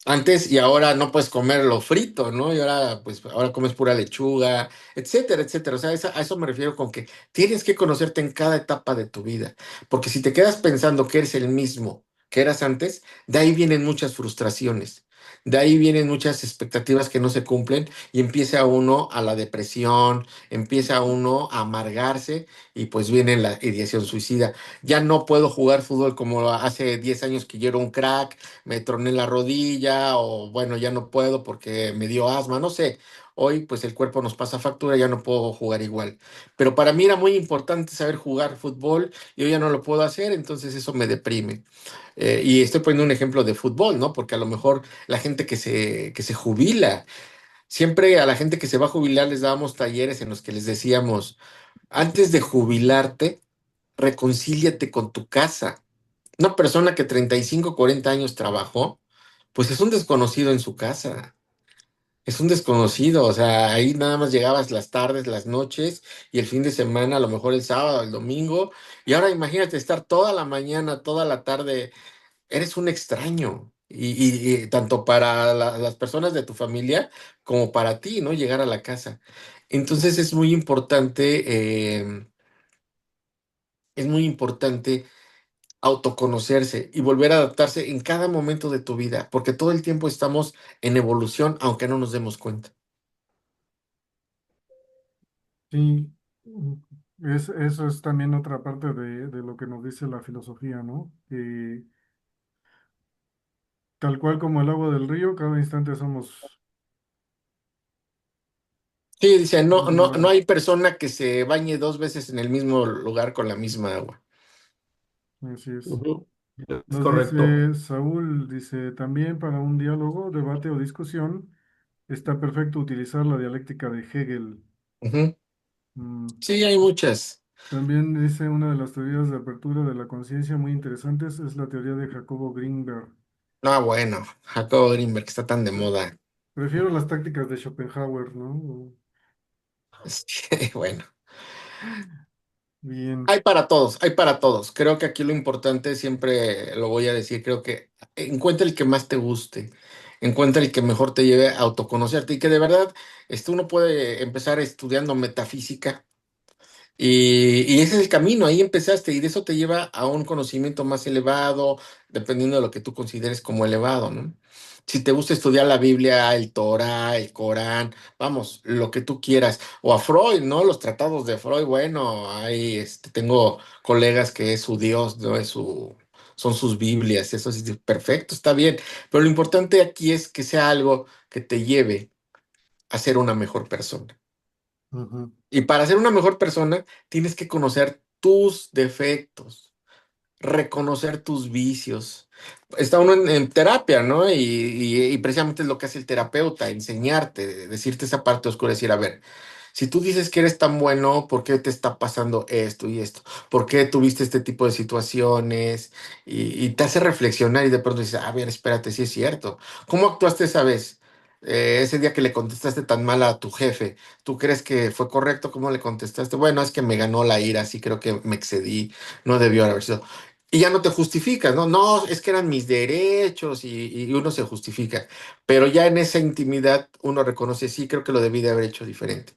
antes y ahora no puedes comer lo frito, ¿no? Y ahora, pues, ahora comes pura lechuga, etcétera, etcétera. O sea, a eso me refiero con que tienes que conocerte en cada etapa de tu vida. Porque si te quedas pensando que eres el mismo que eras antes, de ahí vienen muchas frustraciones. De ahí vienen muchas expectativas que no se cumplen y empieza uno a la depresión, empieza uno a amargarse y pues viene la ideación suicida. Ya no puedo jugar fútbol como hace 10 años que yo era un crack, me troné la rodilla o bueno, ya no puedo porque me dio asma, no sé. Hoy pues el cuerpo nos pasa factura, ya no puedo jugar igual. Pero para mí era muy importante saber jugar fútbol y hoy ya no lo puedo hacer, entonces eso me deprime. Y estoy poniendo un ejemplo de fútbol, ¿no? Porque a lo mejor la gente que se jubila, siempre a la gente que se va a jubilar les dábamos talleres en los que les decíamos, antes de jubilarte, reconcíliate con tu casa. Una persona que 35, 40 años trabajó, pues es un desconocido en su casa. Es un desconocido, o sea, ahí nada más llegabas las tardes, las noches y el fin de semana, a lo mejor el sábado, el domingo. Y ahora imagínate estar toda la mañana, toda la tarde, eres un extraño. Y tanto para las personas de tu familia como para ti, ¿no? Llegar a la casa. Entonces es muy importante autoconocerse y volver a adaptarse en cada momento de tu vida, porque todo el tiempo estamos en evolución, aunque no nos demos cuenta. Sí, Eso es también otra parte de lo que nos dice la filosofía, ¿no? Que tal cual como el agua del río, cada instante somos Sí, dice, no, un no, no lugar. hay persona que se bañe dos veces en el mismo lugar con la misma agua. Así es. Ujú. Es Nos correcto. dice Saúl, dice, también para un diálogo, debate o discusión, está perfecto utilizar la dialéctica de Hegel. Ujú. Mm, Sí, hay muchas. También dice una de las teorías de apertura de la conciencia muy interesantes, es la teoría de Jacobo Greenberg. No, bueno, Jacobo Greenberg está tan de Pre- moda. Prefiero las tácticas de Schopenhauer, ¿no? Bueno, Bien. hay para todos, hay para todos. Creo que aquí lo importante, siempre lo voy a decir, creo que encuentra el que más te guste, encuentra el que mejor te lleve a autoconocerte y que de verdad uno puede empezar estudiando metafísica. Y ese es el camino, ahí empezaste y de eso te lleva a un conocimiento más elevado, dependiendo de lo que tú consideres como elevado, ¿no? Si te gusta estudiar la Biblia, el Torah, el Corán, vamos, lo que tú quieras, o a Freud, ¿no? Los tratados de Freud, bueno, ahí tengo colegas que es su Dios, ¿no? Son sus Biblias, eso sí, perfecto, está bien, pero lo importante aquí es que sea algo que te lleve a ser una mejor persona. Ujú, Y para ser una mejor persona, tienes que conocer tus defectos, reconocer tus vicios. Está uno en terapia, ¿no? Y precisamente es lo que hace el terapeuta, enseñarte, decirte esa parte oscura, decir, a ver, si tú dices que eres tan bueno, ¿por qué te está pasando esto y esto? ¿Por qué tuviste este tipo de situaciones? Y te hace reflexionar y de pronto dices, a ver, espérate, sí es cierto. ¿Cómo actuaste esa vez? Ese día que le contestaste tan mal a tu jefe, ¿tú crees que fue correcto? ¿Cómo le contestaste? Bueno, es que me ganó la ira, sí creo que me excedí, no debió haber sido. Y ya no te justificas, ¿no? No, es que eran mis derechos y uno se justifica. Pero ya en esa intimidad uno reconoce, sí, creo que lo debí de haber hecho diferente.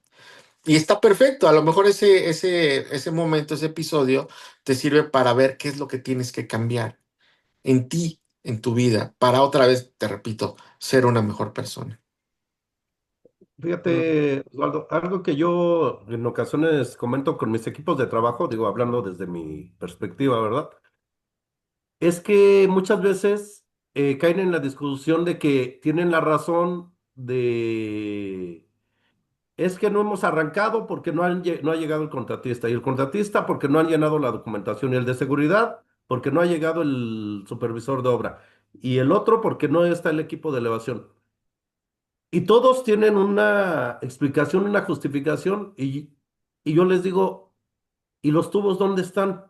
Y está perfecto, a lo mejor ese momento, ese episodio, te sirve para ver qué es lo que tienes que cambiar en ti, en tu vida, para otra vez, te repito, ser una mejor persona. claro. Fíjate, Osvaldo, algo que yo en ocasiones comento con mis equipos de trabajo, digo, hablando desde mi perspectiva, ¿verdad? Es que muchas veces caen en la discusión de que tienen la razón de... Es que no hemos arrancado porque no ha llegado el contratista, y el contratista porque no han llenado la documentación, y el de seguridad porque no ha llegado el supervisor de obra, y el otro porque no está el equipo de elevación. Y todos tienen una explicación, una justificación, y yo les digo, ¿y los tubos dónde están?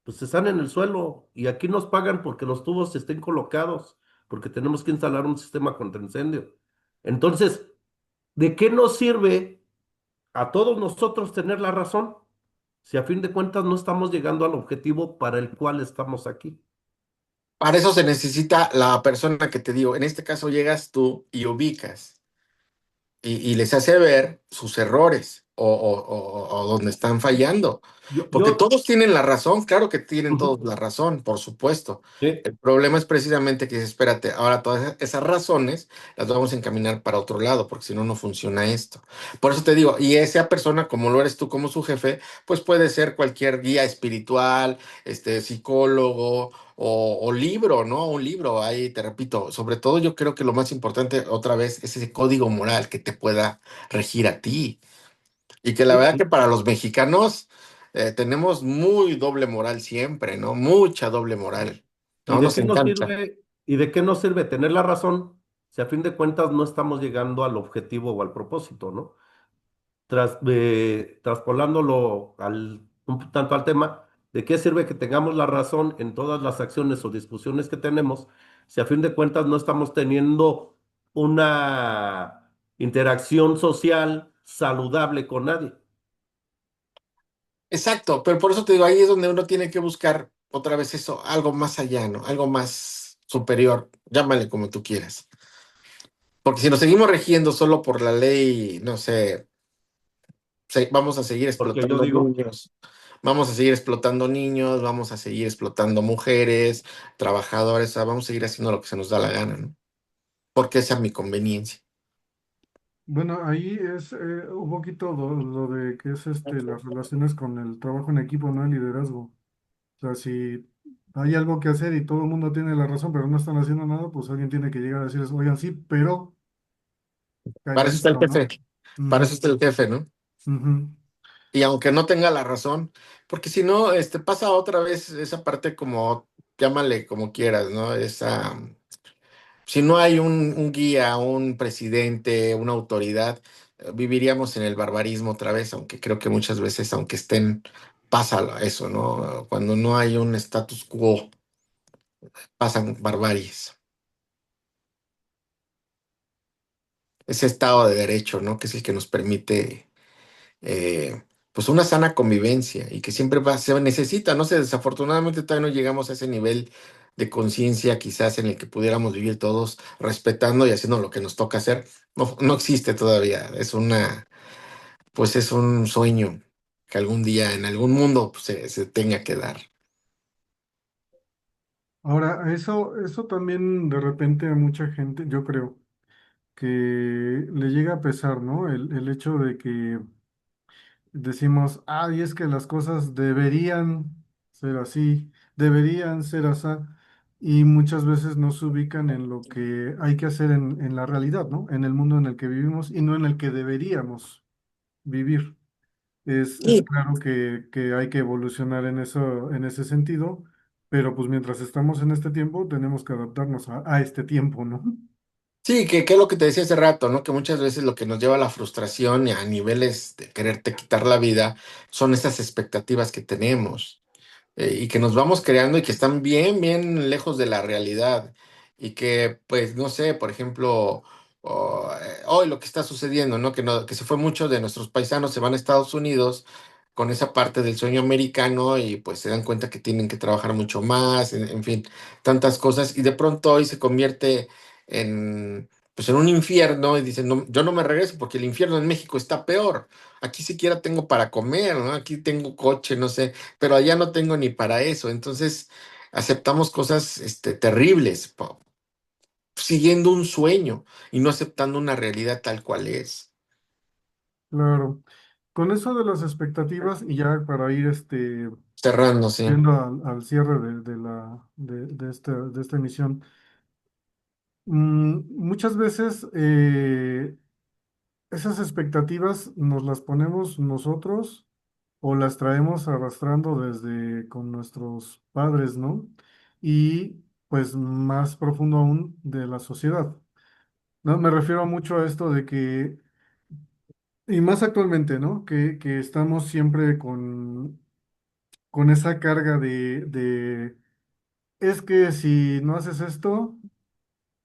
Pues están en el suelo, y aquí nos pagan porque los tubos estén colocados, porque tenemos que instalar un sistema contra incendio. Entonces, ¿de qué nos sirve a todos nosotros tener la razón si a fin de cuentas no estamos llegando al objetivo para el cual estamos aquí? Para eso se necesita la persona que te digo, en este caso llegas tú y ubicas. Y les hace ver sus errores o donde están fallando. Porque Yo, todos tienen la razón, claro que tienen todos ujú, la razón, por supuesto. sí, El problema es precisamente que, espérate, ahora todas esas razones las vamos a encaminar para otro lado, porque si no, no funciona esto. Por eso te digo, y esa persona, como lo eres tú, como su jefe, pues puede ser cualquier guía espiritual, psicólogo o libro, ¿no? Un libro, ahí te repito, sobre todo yo creo que lo más importante otra vez es ese código moral que te pueda regir a ti. Y que la verdad que sí. para los mexicanos tenemos muy doble moral siempre, ¿no? Mucha doble moral, ¿Y ¿no? de Nos qué nos encanta. sirve, y de qué nos sirve tener la razón si a fin de cuentas no estamos llegando al objetivo o al propósito, ¿no? Traspolándolo un tanto al tema, ¿de qué sirve que tengamos la razón en todas las acciones o discusiones que tenemos si a fin de cuentas no estamos teniendo una interacción social saludable con nadie? Exacto, pero por eso te digo, ahí es donde uno tiene que buscar otra vez eso, algo más allá, ¿no? Algo más superior, llámale como tú quieras. Porque si nos seguimos regiendo solo por la ley, no sé, vamos a seguir Porque yo explotando digo, niños, vamos a seguir explotando niños, vamos a seguir explotando mujeres, trabajadores, o sea, vamos a seguir haciendo lo que se nos da la gana, ¿no? Porque esa es mi conveniencia. Bueno, ahí es un poquito lo de que es las relaciones con el trabajo en equipo, no el liderazgo. O sea, si hay algo que hacer y todo el mundo tiene la razón, pero no están haciendo nada, pues alguien tiene que llegar a decirles, oigan, sí, pero Para eso está el calladito, ¿no? jefe, para eso Ujú, está el jefe, ¿no? ujú. Y aunque no tenga la razón, porque si no, pasa otra vez esa parte como, llámale como quieras, ¿no? Si no hay un guía, un presidente, una autoridad, viviríamos en el barbarismo otra vez, aunque creo que muchas veces, aunque estén, pasa eso, ¿no? Cuando no hay un status quo, pasan barbaries. Ese estado de derecho, ¿no? Que es el que nos permite pues una sana convivencia y que siempre se necesita, no sé, desafortunadamente todavía no llegamos a ese nivel de conciencia quizás en el que pudiéramos vivir todos respetando y haciendo lo que nos toca hacer. No, no existe todavía, pues es un sueño que algún día en algún mundo pues, se tenga que dar. Ahora, eso también de repente a mucha gente, yo creo, que le llega a pesar, ¿no? El hecho de que decimos, ay, es que las cosas deberían ser así, deberían ser así, y muchas veces no se ubican en lo que hay que hacer en la realidad, ¿no? En el mundo en el que vivimos y no en el que deberíamos vivir. Es Sí, claro que hay que evolucionar en eso, en ese sentido, pero pues mientras estamos en este tiempo tenemos que adaptarnos a este tiempo, ¿no? sí, que es lo que te decía hace rato, ¿no? Que muchas veces lo que nos lleva a la frustración y a niveles de quererte quitar la vida son esas expectativas que tenemos. Y que nos vamos creando y que están bien, bien lejos de la realidad. Y que, pues, no sé, por ejemplo, hoy lo que está sucediendo, ¿no? Que se fue mucho de nuestros paisanos, se van a Estados Unidos con esa parte del sueño americano y pues se dan cuenta que tienen que trabajar mucho más, en fin, tantas cosas. Y de pronto hoy se convierte pues, en un infierno y dicen, no, yo no me regreso porque el infierno en México está peor. Aquí siquiera tengo para comer, ¿no? Aquí tengo coche, no sé, pero allá no tengo ni para eso. Entonces, aceptamos cosas terribles, siguiendo un sueño y no aceptando una realidad tal cual es. Claro. Con eso de las expectativas y ya para ir Cerrándose. yendo al cierre de esta emisión, muchas veces esas expectativas nos las ponemos nosotros o las traemos arrastrando desde con nuestros padres, ¿no? Y pues más profundo aún de la sociedad. No, me refiero mucho a esto de que, y más actualmente, ¿no? Que estamos siempre con esa carga es que si no haces esto,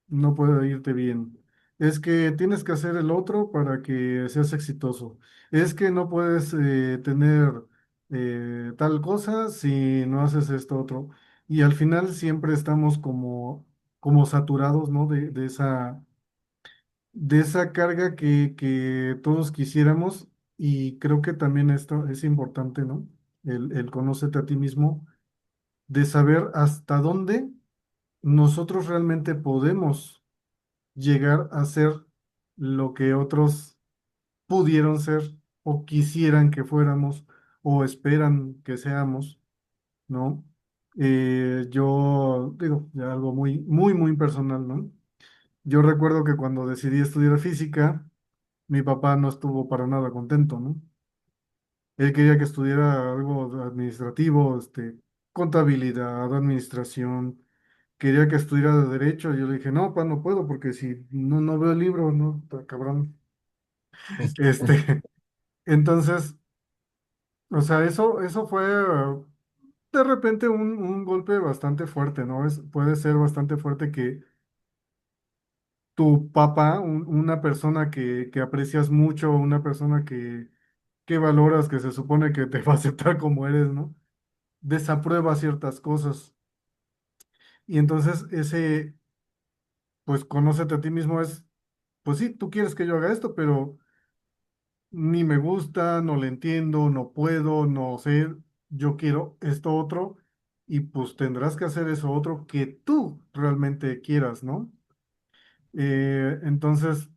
no puede irte bien. Es que tienes que hacer el otro para que seas exitoso. Es que no puedes tener tal cosa si no haces esto otro. Y al final siempre estamos como saturados, ¿no? De esa carga que todos quisiéramos. Y creo que también esto es importante, ¿no? El conócete a ti mismo, de saber hasta dónde nosotros realmente podemos llegar a ser lo que otros pudieron ser o quisieran que fuéramos o esperan que seamos, ¿no? Yo digo, ya algo muy, muy, muy personal, ¿no? Yo recuerdo que cuando decidí estudiar física, mi papá no estuvo para nada contento, ¿no? Él quería que estudiara algo administrativo, contabilidad, administración. Quería que estudiara de derecho. Y yo le dije, no, pa, no puedo, porque si no veo el libro, no, está cabrón. Entonces, o sea, eso fue de repente un golpe bastante fuerte, ¿no? Puede ser bastante fuerte que tu papá, una persona que aprecias mucho, una persona que valoras, que se supone que te va a aceptar como eres, ¿no? Desaprueba ciertas cosas. Y entonces pues, conócete a ti mismo pues sí, tú quieres que yo haga esto, pero ni me gusta, no le entiendo, no puedo, no sé, yo quiero esto otro, y pues tendrás que hacer eso otro que tú realmente quieras, ¿no? Entonces,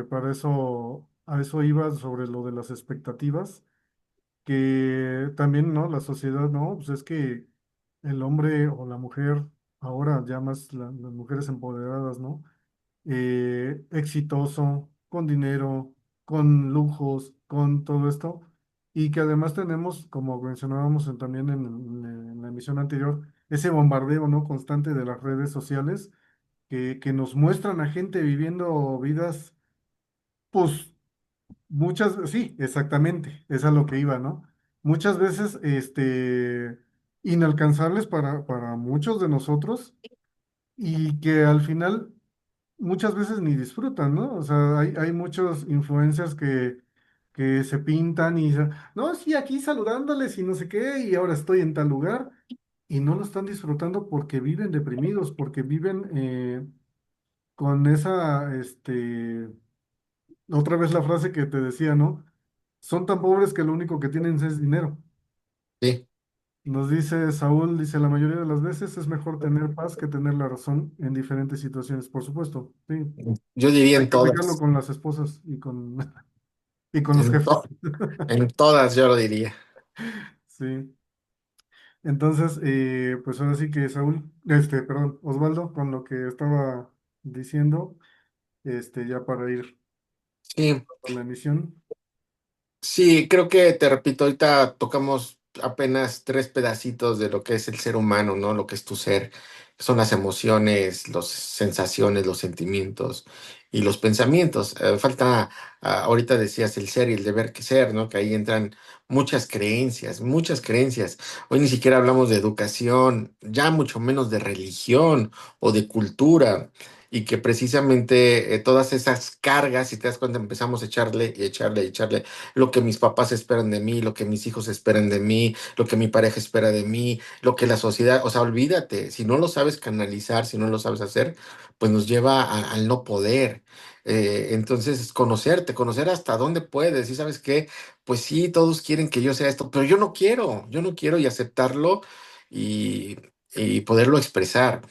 para eso, a eso iba sobre lo de las expectativas, que también, ¿no? La sociedad, ¿no? Pues es que el hombre o la mujer, ahora ya más las mujeres empoderadas, ¿no? Exitoso, con dinero, con lujos, con todo esto, y que además tenemos, como mencionábamos también en la emisión anterior, ese bombardeo, ¿no? Constante de las redes sociales que nos muestran a gente viviendo vidas, pues muchas, sí, exactamente, es a lo que iba, ¿no? Muchas veces, inalcanzables para muchos de nosotros y que al final muchas veces ni disfrutan, ¿no? O sea, hay muchos influencers que se pintan y dicen, no, sí, aquí saludándoles y no sé qué, y ahora estoy en tal lugar, y no lo están disfrutando porque viven deprimidos, porque viven con esa, otra vez la frase que te decía, ¿no? Son tan pobres que lo único que tienen es dinero. Sí, Nos dice Saúl, dice, la mayoría de las veces es mejor tener paz que tener la razón en diferentes situaciones, por supuesto, sí. yo diría Hay en que aplicarlo todas, con las esposas y con, y con los en, jefes. to- en todas yo lo diría. Sí. Entonces, pues ahora sí que Saúl, perdón, Osvaldo, con lo que estaba diciendo, ya para ir Sí. a la emisión. Sí, creo que, te repito, ahorita tocamos apenas tres pedacitos de lo que es el ser humano, ¿no? Lo que es tu ser. Son las emociones, las sensaciones, los sentimientos y los pensamientos. Falta, ahorita decías el ser y el deber que ser, ¿no? Que ahí entran muchas creencias, muchas creencias. Hoy ni siquiera hablamos de educación, ya mucho menos de religión o de cultura. Y que precisamente todas esas cargas, si te das cuenta, empezamos a echarle y echarle y echarle lo que mis papás esperan de mí, lo que mis hijos esperan de mí, lo que mi pareja espera de mí, lo que la sociedad, o sea, olvídate, si no lo sabes canalizar, si no lo sabes hacer, pues nos lleva al no poder. Entonces, es conocerte, conocer hasta dónde puedes. Y sabes qué, pues sí, todos quieren que yo sea esto, pero yo no quiero y aceptarlo y, y poderlo expresar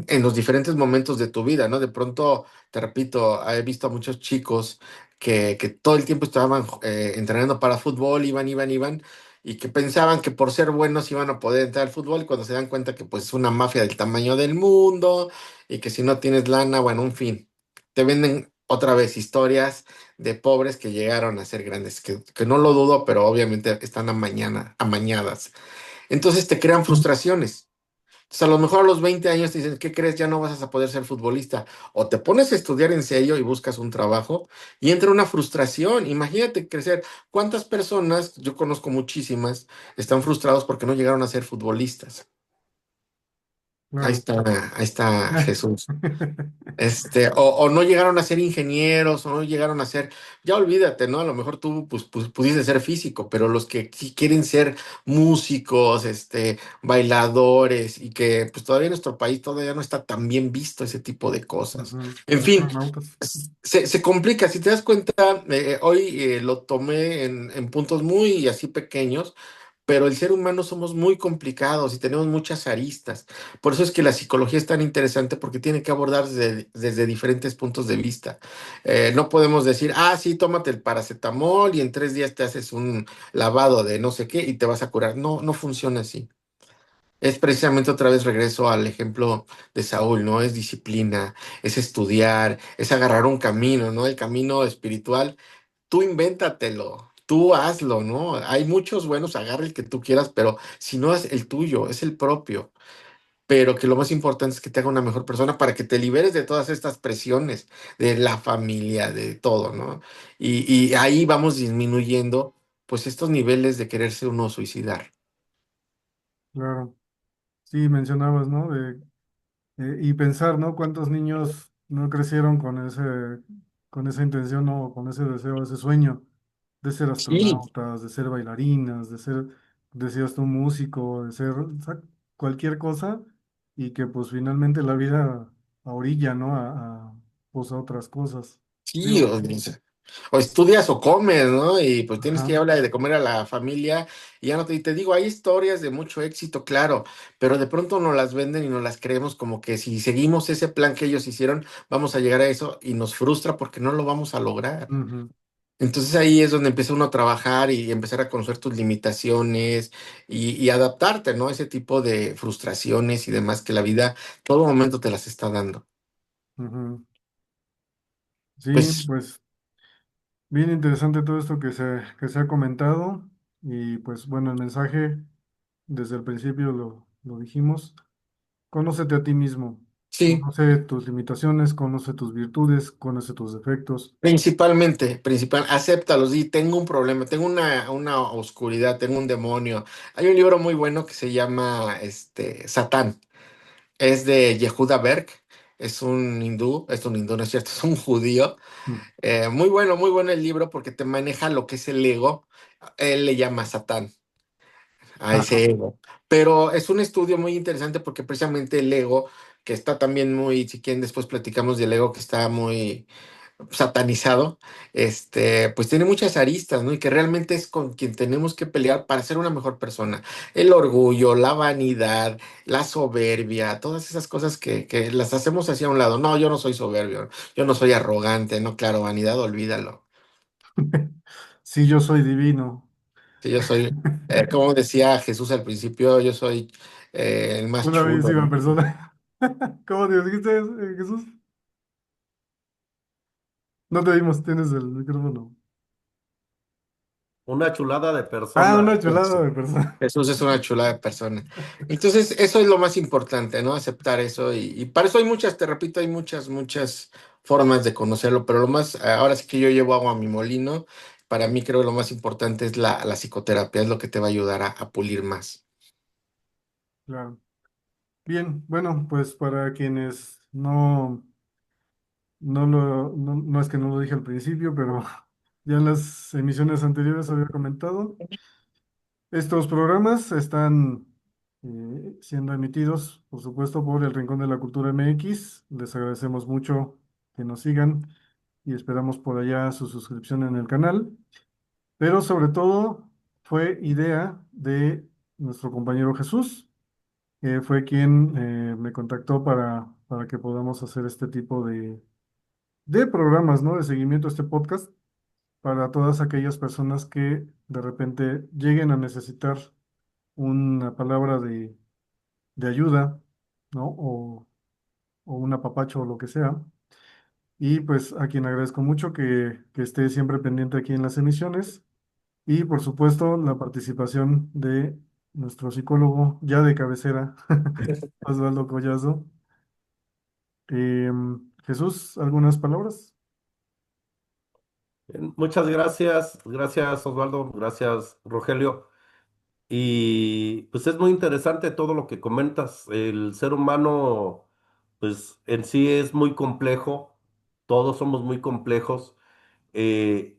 en los diferentes momentos de tu vida, ¿no? De pronto, te repito, he visto a muchos chicos que todo el tiempo estaban entrenando para fútbol, iban, y que pensaban que por ser buenos iban a poder entrar al fútbol y cuando se dan cuenta que pues es una mafia del tamaño del mundo y que si no tienes lana, bueno, en fin, te venden otra vez historias de pobres que llegaron a ser grandes, que no lo dudo, pero obviamente están amañadas. Entonces te crean frustraciones. Entonces, a lo mejor a los 20 años te dicen, ¿qué crees? Ya no vas a poder ser futbolista. O te pones a estudiar en serio y buscas un trabajo y entra una frustración. Imagínate crecer. ¿Cuántas personas, yo conozco muchísimas, están frustrados porque no llegaron a ser futbolistas? Claro. Ahí está Jesús. O no llegaron a ser ingenieros, o no llegaron a ser, ya olvídate, ¿no? A lo mejor tú pues, pudiste ser físico, pero los que sí quieren ser músicos, bailadores, y que pues todavía en nuestro país todavía no está tan bien visto ese tipo de cosas. Ujú. En fin, Astronautas. se complica, si te das cuenta, hoy lo tomé en puntos muy así pequeños, pero el ser humano somos muy complicados y tenemos muchas aristas. Por eso es que la psicología es tan interesante porque tiene que abordar desde diferentes puntos de vista. No podemos decir, sí, tómate el paracetamol y en 3 días te haces un lavado de no sé qué y te vas a curar. No, no funciona así. Es precisamente otra vez regreso al ejemplo de Saúl, ¿no? Es disciplina, es estudiar, es agarrar un camino, ¿no? El camino espiritual, tú invéntatelo, tú hazlo, ¿no? Hay muchos buenos, agarra el que tú quieras, pero si no es el tuyo, es el propio. Pero que lo más importante es que te haga una mejor persona para que te liberes de todas estas presiones, de la familia, de todo, ¿no? Y ahí vamos disminuyendo, pues, estos niveles de quererse uno suicidar. Claro. Sí, mencionabas, ¿no? Y pensar, ¿no? ¿Cuántos niños no crecieron con esa intención o con ese deseo, ese sueño de ser Sí, astronautas, de ser bailarinas, de ser, decías tú, músico, de ser, o sea, cualquier cosa, y que pues finalmente la vida a orilla, ¿no? Pues a otras cosas. sí, Digo, O estudias o comes, ¿no? Y pues tienes que Ajá. hablar de comer a la familia y ya no te, y te digo, hay historias de mucho éxito, claro, pero de pronto nos las venden y nos las creemos como que si seguimos ese plan que ellos hicieron, vamos a llegar a eso y nos frustra porque no lo vamos a lograr. Ujú, Entonces ahí es donde empieza uno a trabajar y empezar a conocer tus limitaciones y adaptarte, ¿no? Ese tipo de frustraciones y demás que la vida todo momento te las está dando. ujú. Sí, Pues pues bien interesante todo esto que se ha comentado y pues bueno, el mensaje desde el principio lo dijimos, conócete a ti mismo, sí, conoce tus limitaciones, conoce tus virtudes, conoce tus defectos. acéptalos, y tengo un problema, tengo una oscuridad, tengo un demonio. Hay un libro muy bueno que se llama Satán, es de Yehuda Berg, es un hindú, no es cierto, es un judío. Mm. Muy bueno el libro porque te maneja lo que es el ego, él le llama Satán a Ajá. ese ego. Pero es un estudio muy interesante porque precisamente el ego, que está también muy, si quieren después platicamos del ego que está muy satanizado, pues tiene muchas aristas, ¿no? Y que realmente es con quien tenemos que pelear para ser una mejor persona. El orgullo, la vanidad, la soberbia, todas esas cosas que las hacemos hacia un lado. No, yo no soy soberbio, yo no soy arrogante, no, claro, vanidad, olvídalo. Sí, yo soy divino. Sí, yo soy, como decía Jesús al principio, yo soy el más Una chulo, bellísima ¿no? persona. ¿Cómo te dijiste, Jesús? No te dimos, tienes el micrófono. Una chulada de Ah, una persona. chulada de persona. Jesús es una chula de persona. Entonces, eso es lo más importante, ¿no? Aceptar eso. Y para eso hay muchas, te repito, hay muchas formas de conocerlo, pero lo más, ahora sí que yo llevo agua a mi molino. Para mí creo que lo más importante es la psicoterapia, es lo que te va a ayudar a pulir más. Claro. Bien, bueno, pues para quienes no es que no lo dije al principio, pero ya en las emisiones anteriores había comentado, estos programas están siendo emitidos, por supuesto, por el Rincón de la Cultura MX. Les agradecemos mucho que nos sigan y esperamos por allá su suscripción en el canal. Pero sobre todo fue idea de nuestro compañero Jesús, que fue quien me contactó para que podamos hacer este tipo de programas, ¿no? De seguimiento a este podcast para todas aquellas personas que de repente lleguen a necesitar una palabra de ayuda, ¿no? O un apapacho o lo que sea. Y pues a quien agradezco mucho que esté siempre pendiente aquí en las emisiones. Y por supuesto la participación de nuestro psicólogo ya de cabecera, Osvaldo Collazo. Jesús, ¿algunas palabras? Muchas gracias, gracias Osvaldo, gracias Rogelio. Y pues es muy interesante todo lo que comentas. El ser humano, pues en sí es muy complejo, todos somos muy complejos. eh,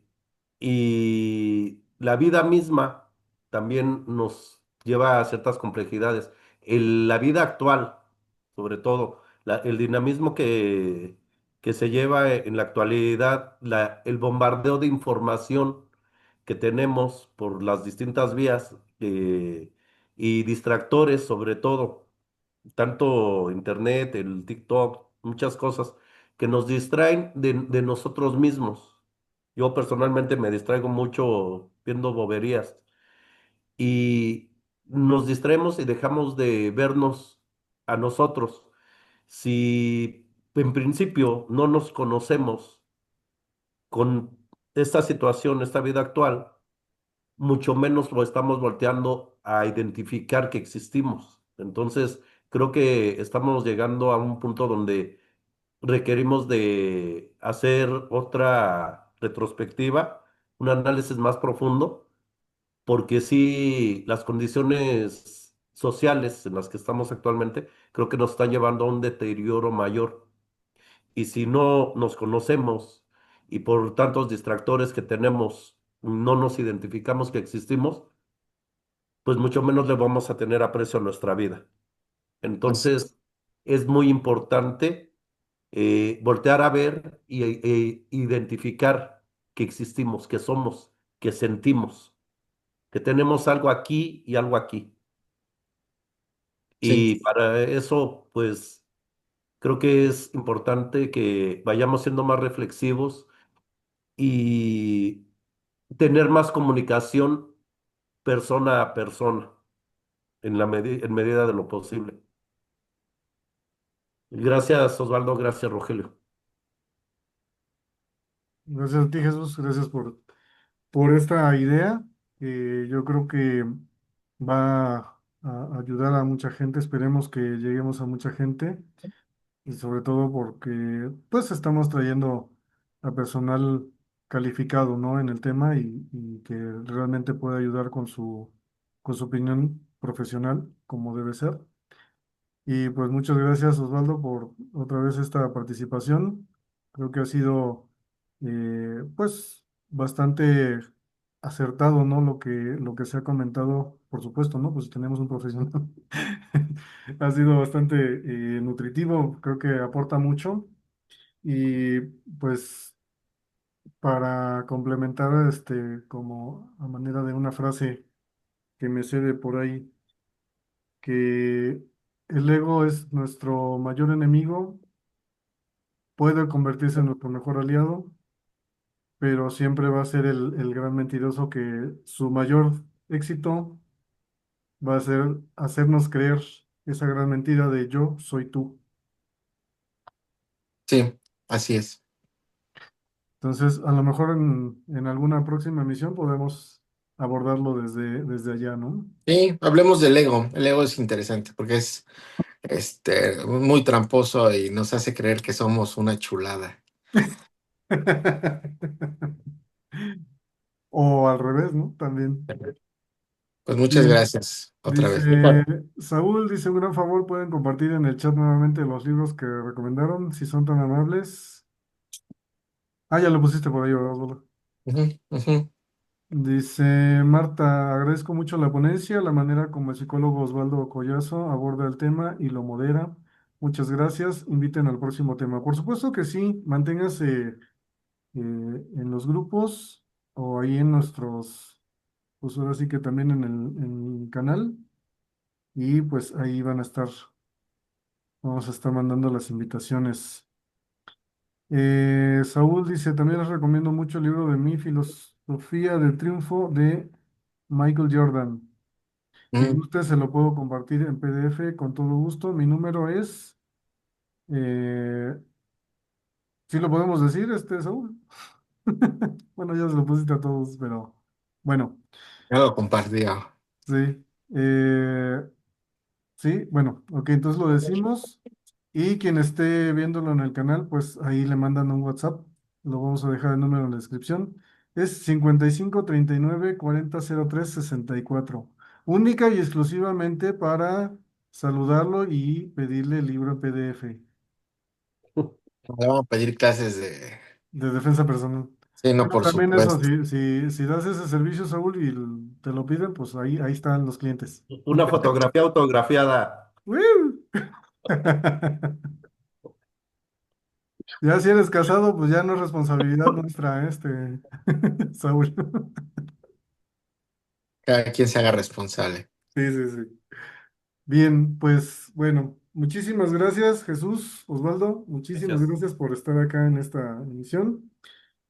y la vida misma también nos lleva a ciertas complejidades. La vida actual, sobre todo, el dinamismo que se lleva en la actualidad, el bombardeo de información que tenemos por las distintas vías y distractores, sobre todo, tanto internet, el TikTok, muchas cosas que nos distraen de nosotros mismos. Yo personalmente me distraigo mucho viendo boberías y nos distraemos y dejamos de vernos a nosotros. Si en principio no nos conocemos con esta situación, esta vida actual, mucho menos lo estamos volteando a identificar que existimos. Entonces, creo que estamos llegando a un punto donde requerimos de hacer otra retrospectiva, un análisis más profundo, porque sí, las condiciones sociales en las que estamos actualmente creo que nos están llevando a un deterioro mayor. Y si no nos conocemos y por tantos distractores que tenemos, no nos identificamos que existimos, pues mucho menos le vamos a tener aprecio a nuestra vida. Entonces, es muy importante voltear a ver y identificar. que existimos, que somos, que sentimos, que tenemos algo aquí y algo aquí. Sí, Y para eso, pues creo que es importante que vayamos siendo más reflexivos y tener más comunicación persona a persona en medida de lo posible. Gracias, Osvaldo. Gracias, Rogelio. Gracias a ti, Jesús. Gracias por esta idea. Yo creo que va a ayudar a mucha gente. Esperemos que lleguemos a mucha gente. Y sobre todo porque pues estamos trayendo a personal calificado, ¿no? En el tema y que realmente puede ayudar con su opinión profesional, como debe ser. Y pues muchas gracias, Osvaldo, por otra vez esta participación. Creo que ha sido pues bastante acertado, ¿no? Lo que se ha comentado, por supuesto, ¿no? Pues tenemos un profesional. Ha sido bastante nutritivo, creo que aporta mucho. Y pues para complementar, como a manera de una frase que me cede por ahí, que el ego es nuestro mayor enemigo, puede convertirse en nuestro mejor aliado, pero siempre va a ser el gran mentiroso que su mayor éxito va a ser hacernos creer esa gran mentira de yo soy tú. sí, así es. Entonces, a lo mejor en alguna próxima misión podemos abordarlo desde allá, ¿no? Sí, hablemos del ego. El ego es interesante porque es muy tramposo y nos hace creer que somos una chulada. O al revés, ¿no? También. Pues muchas Bien. gracias otra Dice vez. Saúl, dice un gran favor, pueden compartir en el chat nuevamente los libros que recomendaron, si son tan amables. Ah, ya lo pusiste por ahí, ¿verdad, Osvaldo? Ujú, ujú. Dice Marta, agradezco mucho la ponencia, la manera como el psicólogo Osvaldo Collazo aborda el tema y lo modera. Muchas gracias. Inviten al próximo tema. Por supuesto que sí, manténgase en los grupos o ahí en nuestros, pues ahora sí que también en el canal y pues ahí vamos a estar mandando las invitaciones. Saúl dice, también les recomiendo mucho el libro de Mi Filosofía del Triunfo de Michael Jordan. Si Mm, gusta, se lo puedo compartir en PDF con todo gusto. Mi número es, eh, sí lo podemos decir, Saúl. Bueno, ya se lo pusiste a todos, pero bueno, ya lo compartió. sí. Eh, sí, bueno, ok, entonces lo decimos. Y quien esté viéndolo en el canal, pues ahí le mandan un WhatsApp. Lo vamos a dejar el número en la descripción. Es 55 39 40 03 64. Única y exclusivamente para saludarlo y pedirle el libro en PDF Le vamos a pedir clases de... de defensa personal. Sí, no, Bueno, por también eso, supuesto. si das ese servicio, Saúl, y te lo piden, pues ahí están los clientes. Una fotografía autografiada. ¡Woo! Ya si eres casado, pues ya no es responsabilidad nuestra, Saúl. Cada quien se haga responsable. Sí, sí, sí. Bien, pues bueno, muchísimas gracias, Jesús, Osvaldo. Muchísimas Gracias. gracias por estar acá en esta emisión.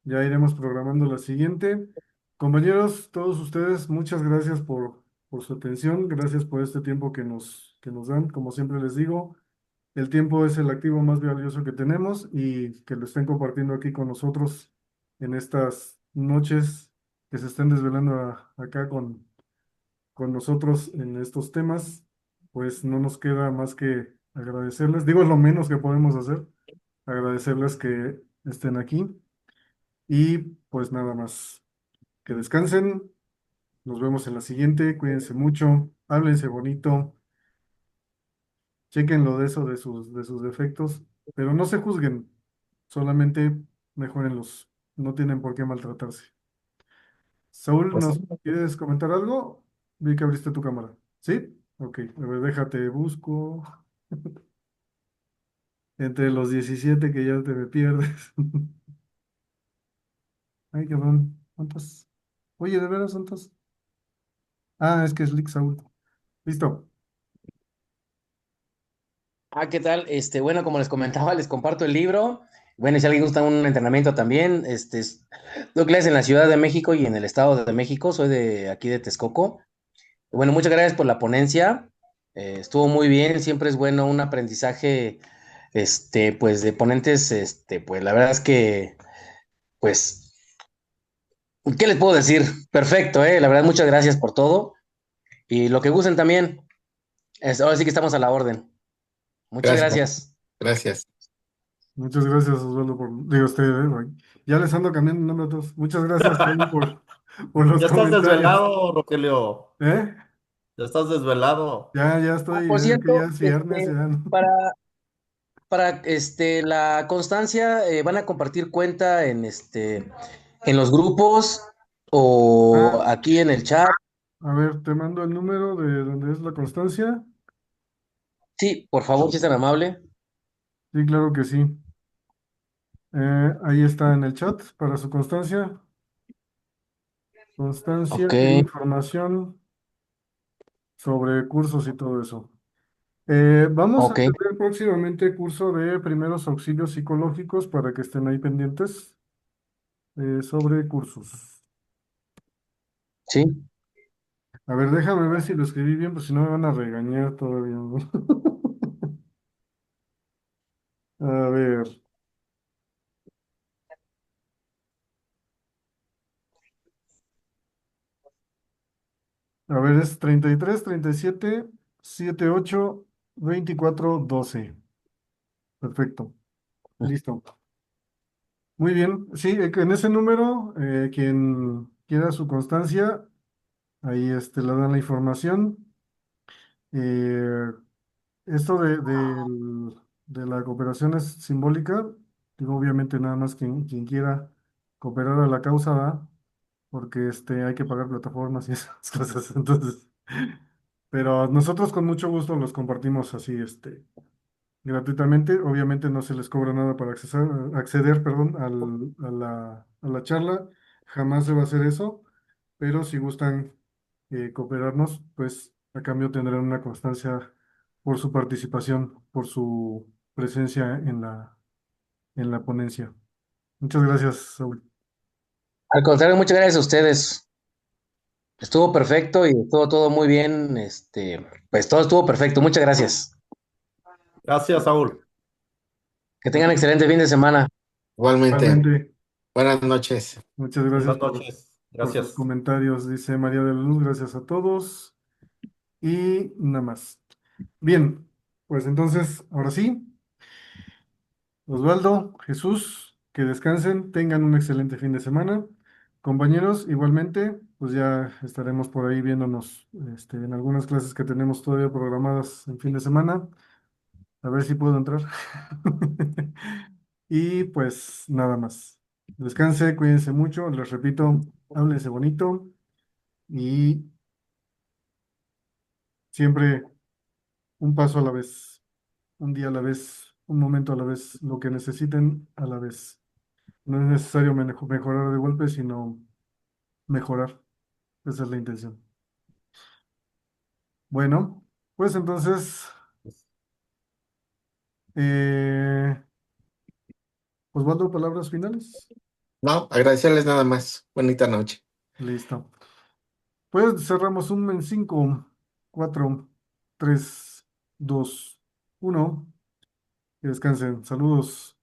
Ya iremos programando la siguiente. Compañeros, todos ustedes, muchas gracias por su atención. Gracias por este tiempo que nos dan. Como siempre les digo, el tiempo es el activo más valioso que tenemos y que lo estén compartiendo aquí con nosotros en estas noches que se estén desvelando acá con nosotros en estos temas, pues no nos queda más que agradecerles. Digo, es lo menos que podemos hacer, agradecerles que estén aquí y pues nada más. Que descansen, nos vemos en la siguiente, cuídense mucho, háblense bonito, chequen lo de eso de sus defectos, pero no se juzguen, solamente mejórenlos, no tienen por qué maltratarse. Saúl, Pues, ¿nos quieres comentar algo? Vi que abriste tu cámara. ¿Sí? Ok, a ver, déjate, busco entre los 17 que ya te me pierdes. Ay, cabrón. ¿Cuántas? Oye, ¿de veras cuántas? Ah, es que es Lick Saúl. Listo. ¿Qué tal? Bueno, como les comentaba, les comparto el libro. Bueno, y si alguien gusta un entrenamiento también, doy clases en la Ciudad de México y en el Estado de México. Soy de aquí de Texcoco. Bueno, muchas gracias por la ponencia. Estuvo muy bien. Siempre es bueno un aprendizaje, pues de ponentes, pues la verdad es que, pues, ¿qué les puedo decir? Perfecto, La verdad, muchas gracias por todo. Y lo que gusten también. Ahora sí que estamos a la orden. Muchas Gracias, gracias. gracias. Muchas gracias, Osvaldo, digo usted, güey. Ya les ando cambiando el nombre a todos. Muchas gracias, Saúl, por los Ya estás comentarios. desvelado, Rogelio. ¿Eh? Ya estás desvelado. Ya estoy, Por es que ya cierto, es viernes, ya. para, para la constancia, van a compartir cuenta en los grupos o Ah, aquí en el chat. a ver, te mando el número de donde es la constancia. Sí, por favor, si es tan amable. Sí, claro que sí. Ahí está en el chat para su constancia. Constancia Ok, e información sobre cursos y todo eso. Vamos a ok, tener próximamente curso de primeros auxilios psicológicos para que estén ahí pendientes sobre cursos. sí. A ver, déjame ver si lo escribí bien, pues si no me van a regañar todavía, ¿no? A ver, es 33, 37, 78, 24, 12. Perfecto, listo. Muy bien, sí, que en ese número, quien quiera su constancia, ahí le dan la información. Eh, Esto de la cooperación es simbólica, digo, obviamente nada más quien quiera cooperar a la causa, ¿va? Porque hay que pagar plataformas y esas cosas, entonces, pero nosotros con mucho gusto los compartimos así, gratuitamente. Obviamente no se les cobra nada para acceder, perdón, a la charla, jamás se va a hacer eso, pero si gustan cooperarnos, pues a cambio tendrán una constancia por su participación, por su presencia en la ponencia. Muchas gracias, Saúl. Al contrario, muchas gracias a ustedes. Estuvo perfecto y estuvo todo muy bien. Pues todo estuvo perfecto. Muchas gracias. Gracias, Saúl. Que tengan excelente fin de semana. Igualmente, Igualmente, buenas noches. muchas gracias Buenas noches. por sus Gracias. comentarios, dice María de la Luz, gracias a todos y nada más. Bien, pues entonces, ahora sí, Osvaldo, Jesús, que descansen, tengan un excelente fin de semana. Compañeros, igualmente, pues ya estaremos por ahí viéndonos en algunas clases que tenemos todavía programadas en fin de semana. A ver si puedo entrar. Y pues nada más. Descanse, cuídense mucho, les repito, háblense bonito y siempre un paso a la vez, un día a la vez, un momento a la vez, lo que necesiten a la vez. No es necesario mejorar de golpe, sino mejorar. Esa es la intención. Bueno, pues entonces, eh, Osvaldo, palabras finales. No, agradecerles nada más. Bonita noche. Listo. Pues cerramos en 5, 4, 3, 2, 1. Que descansen. Saludos.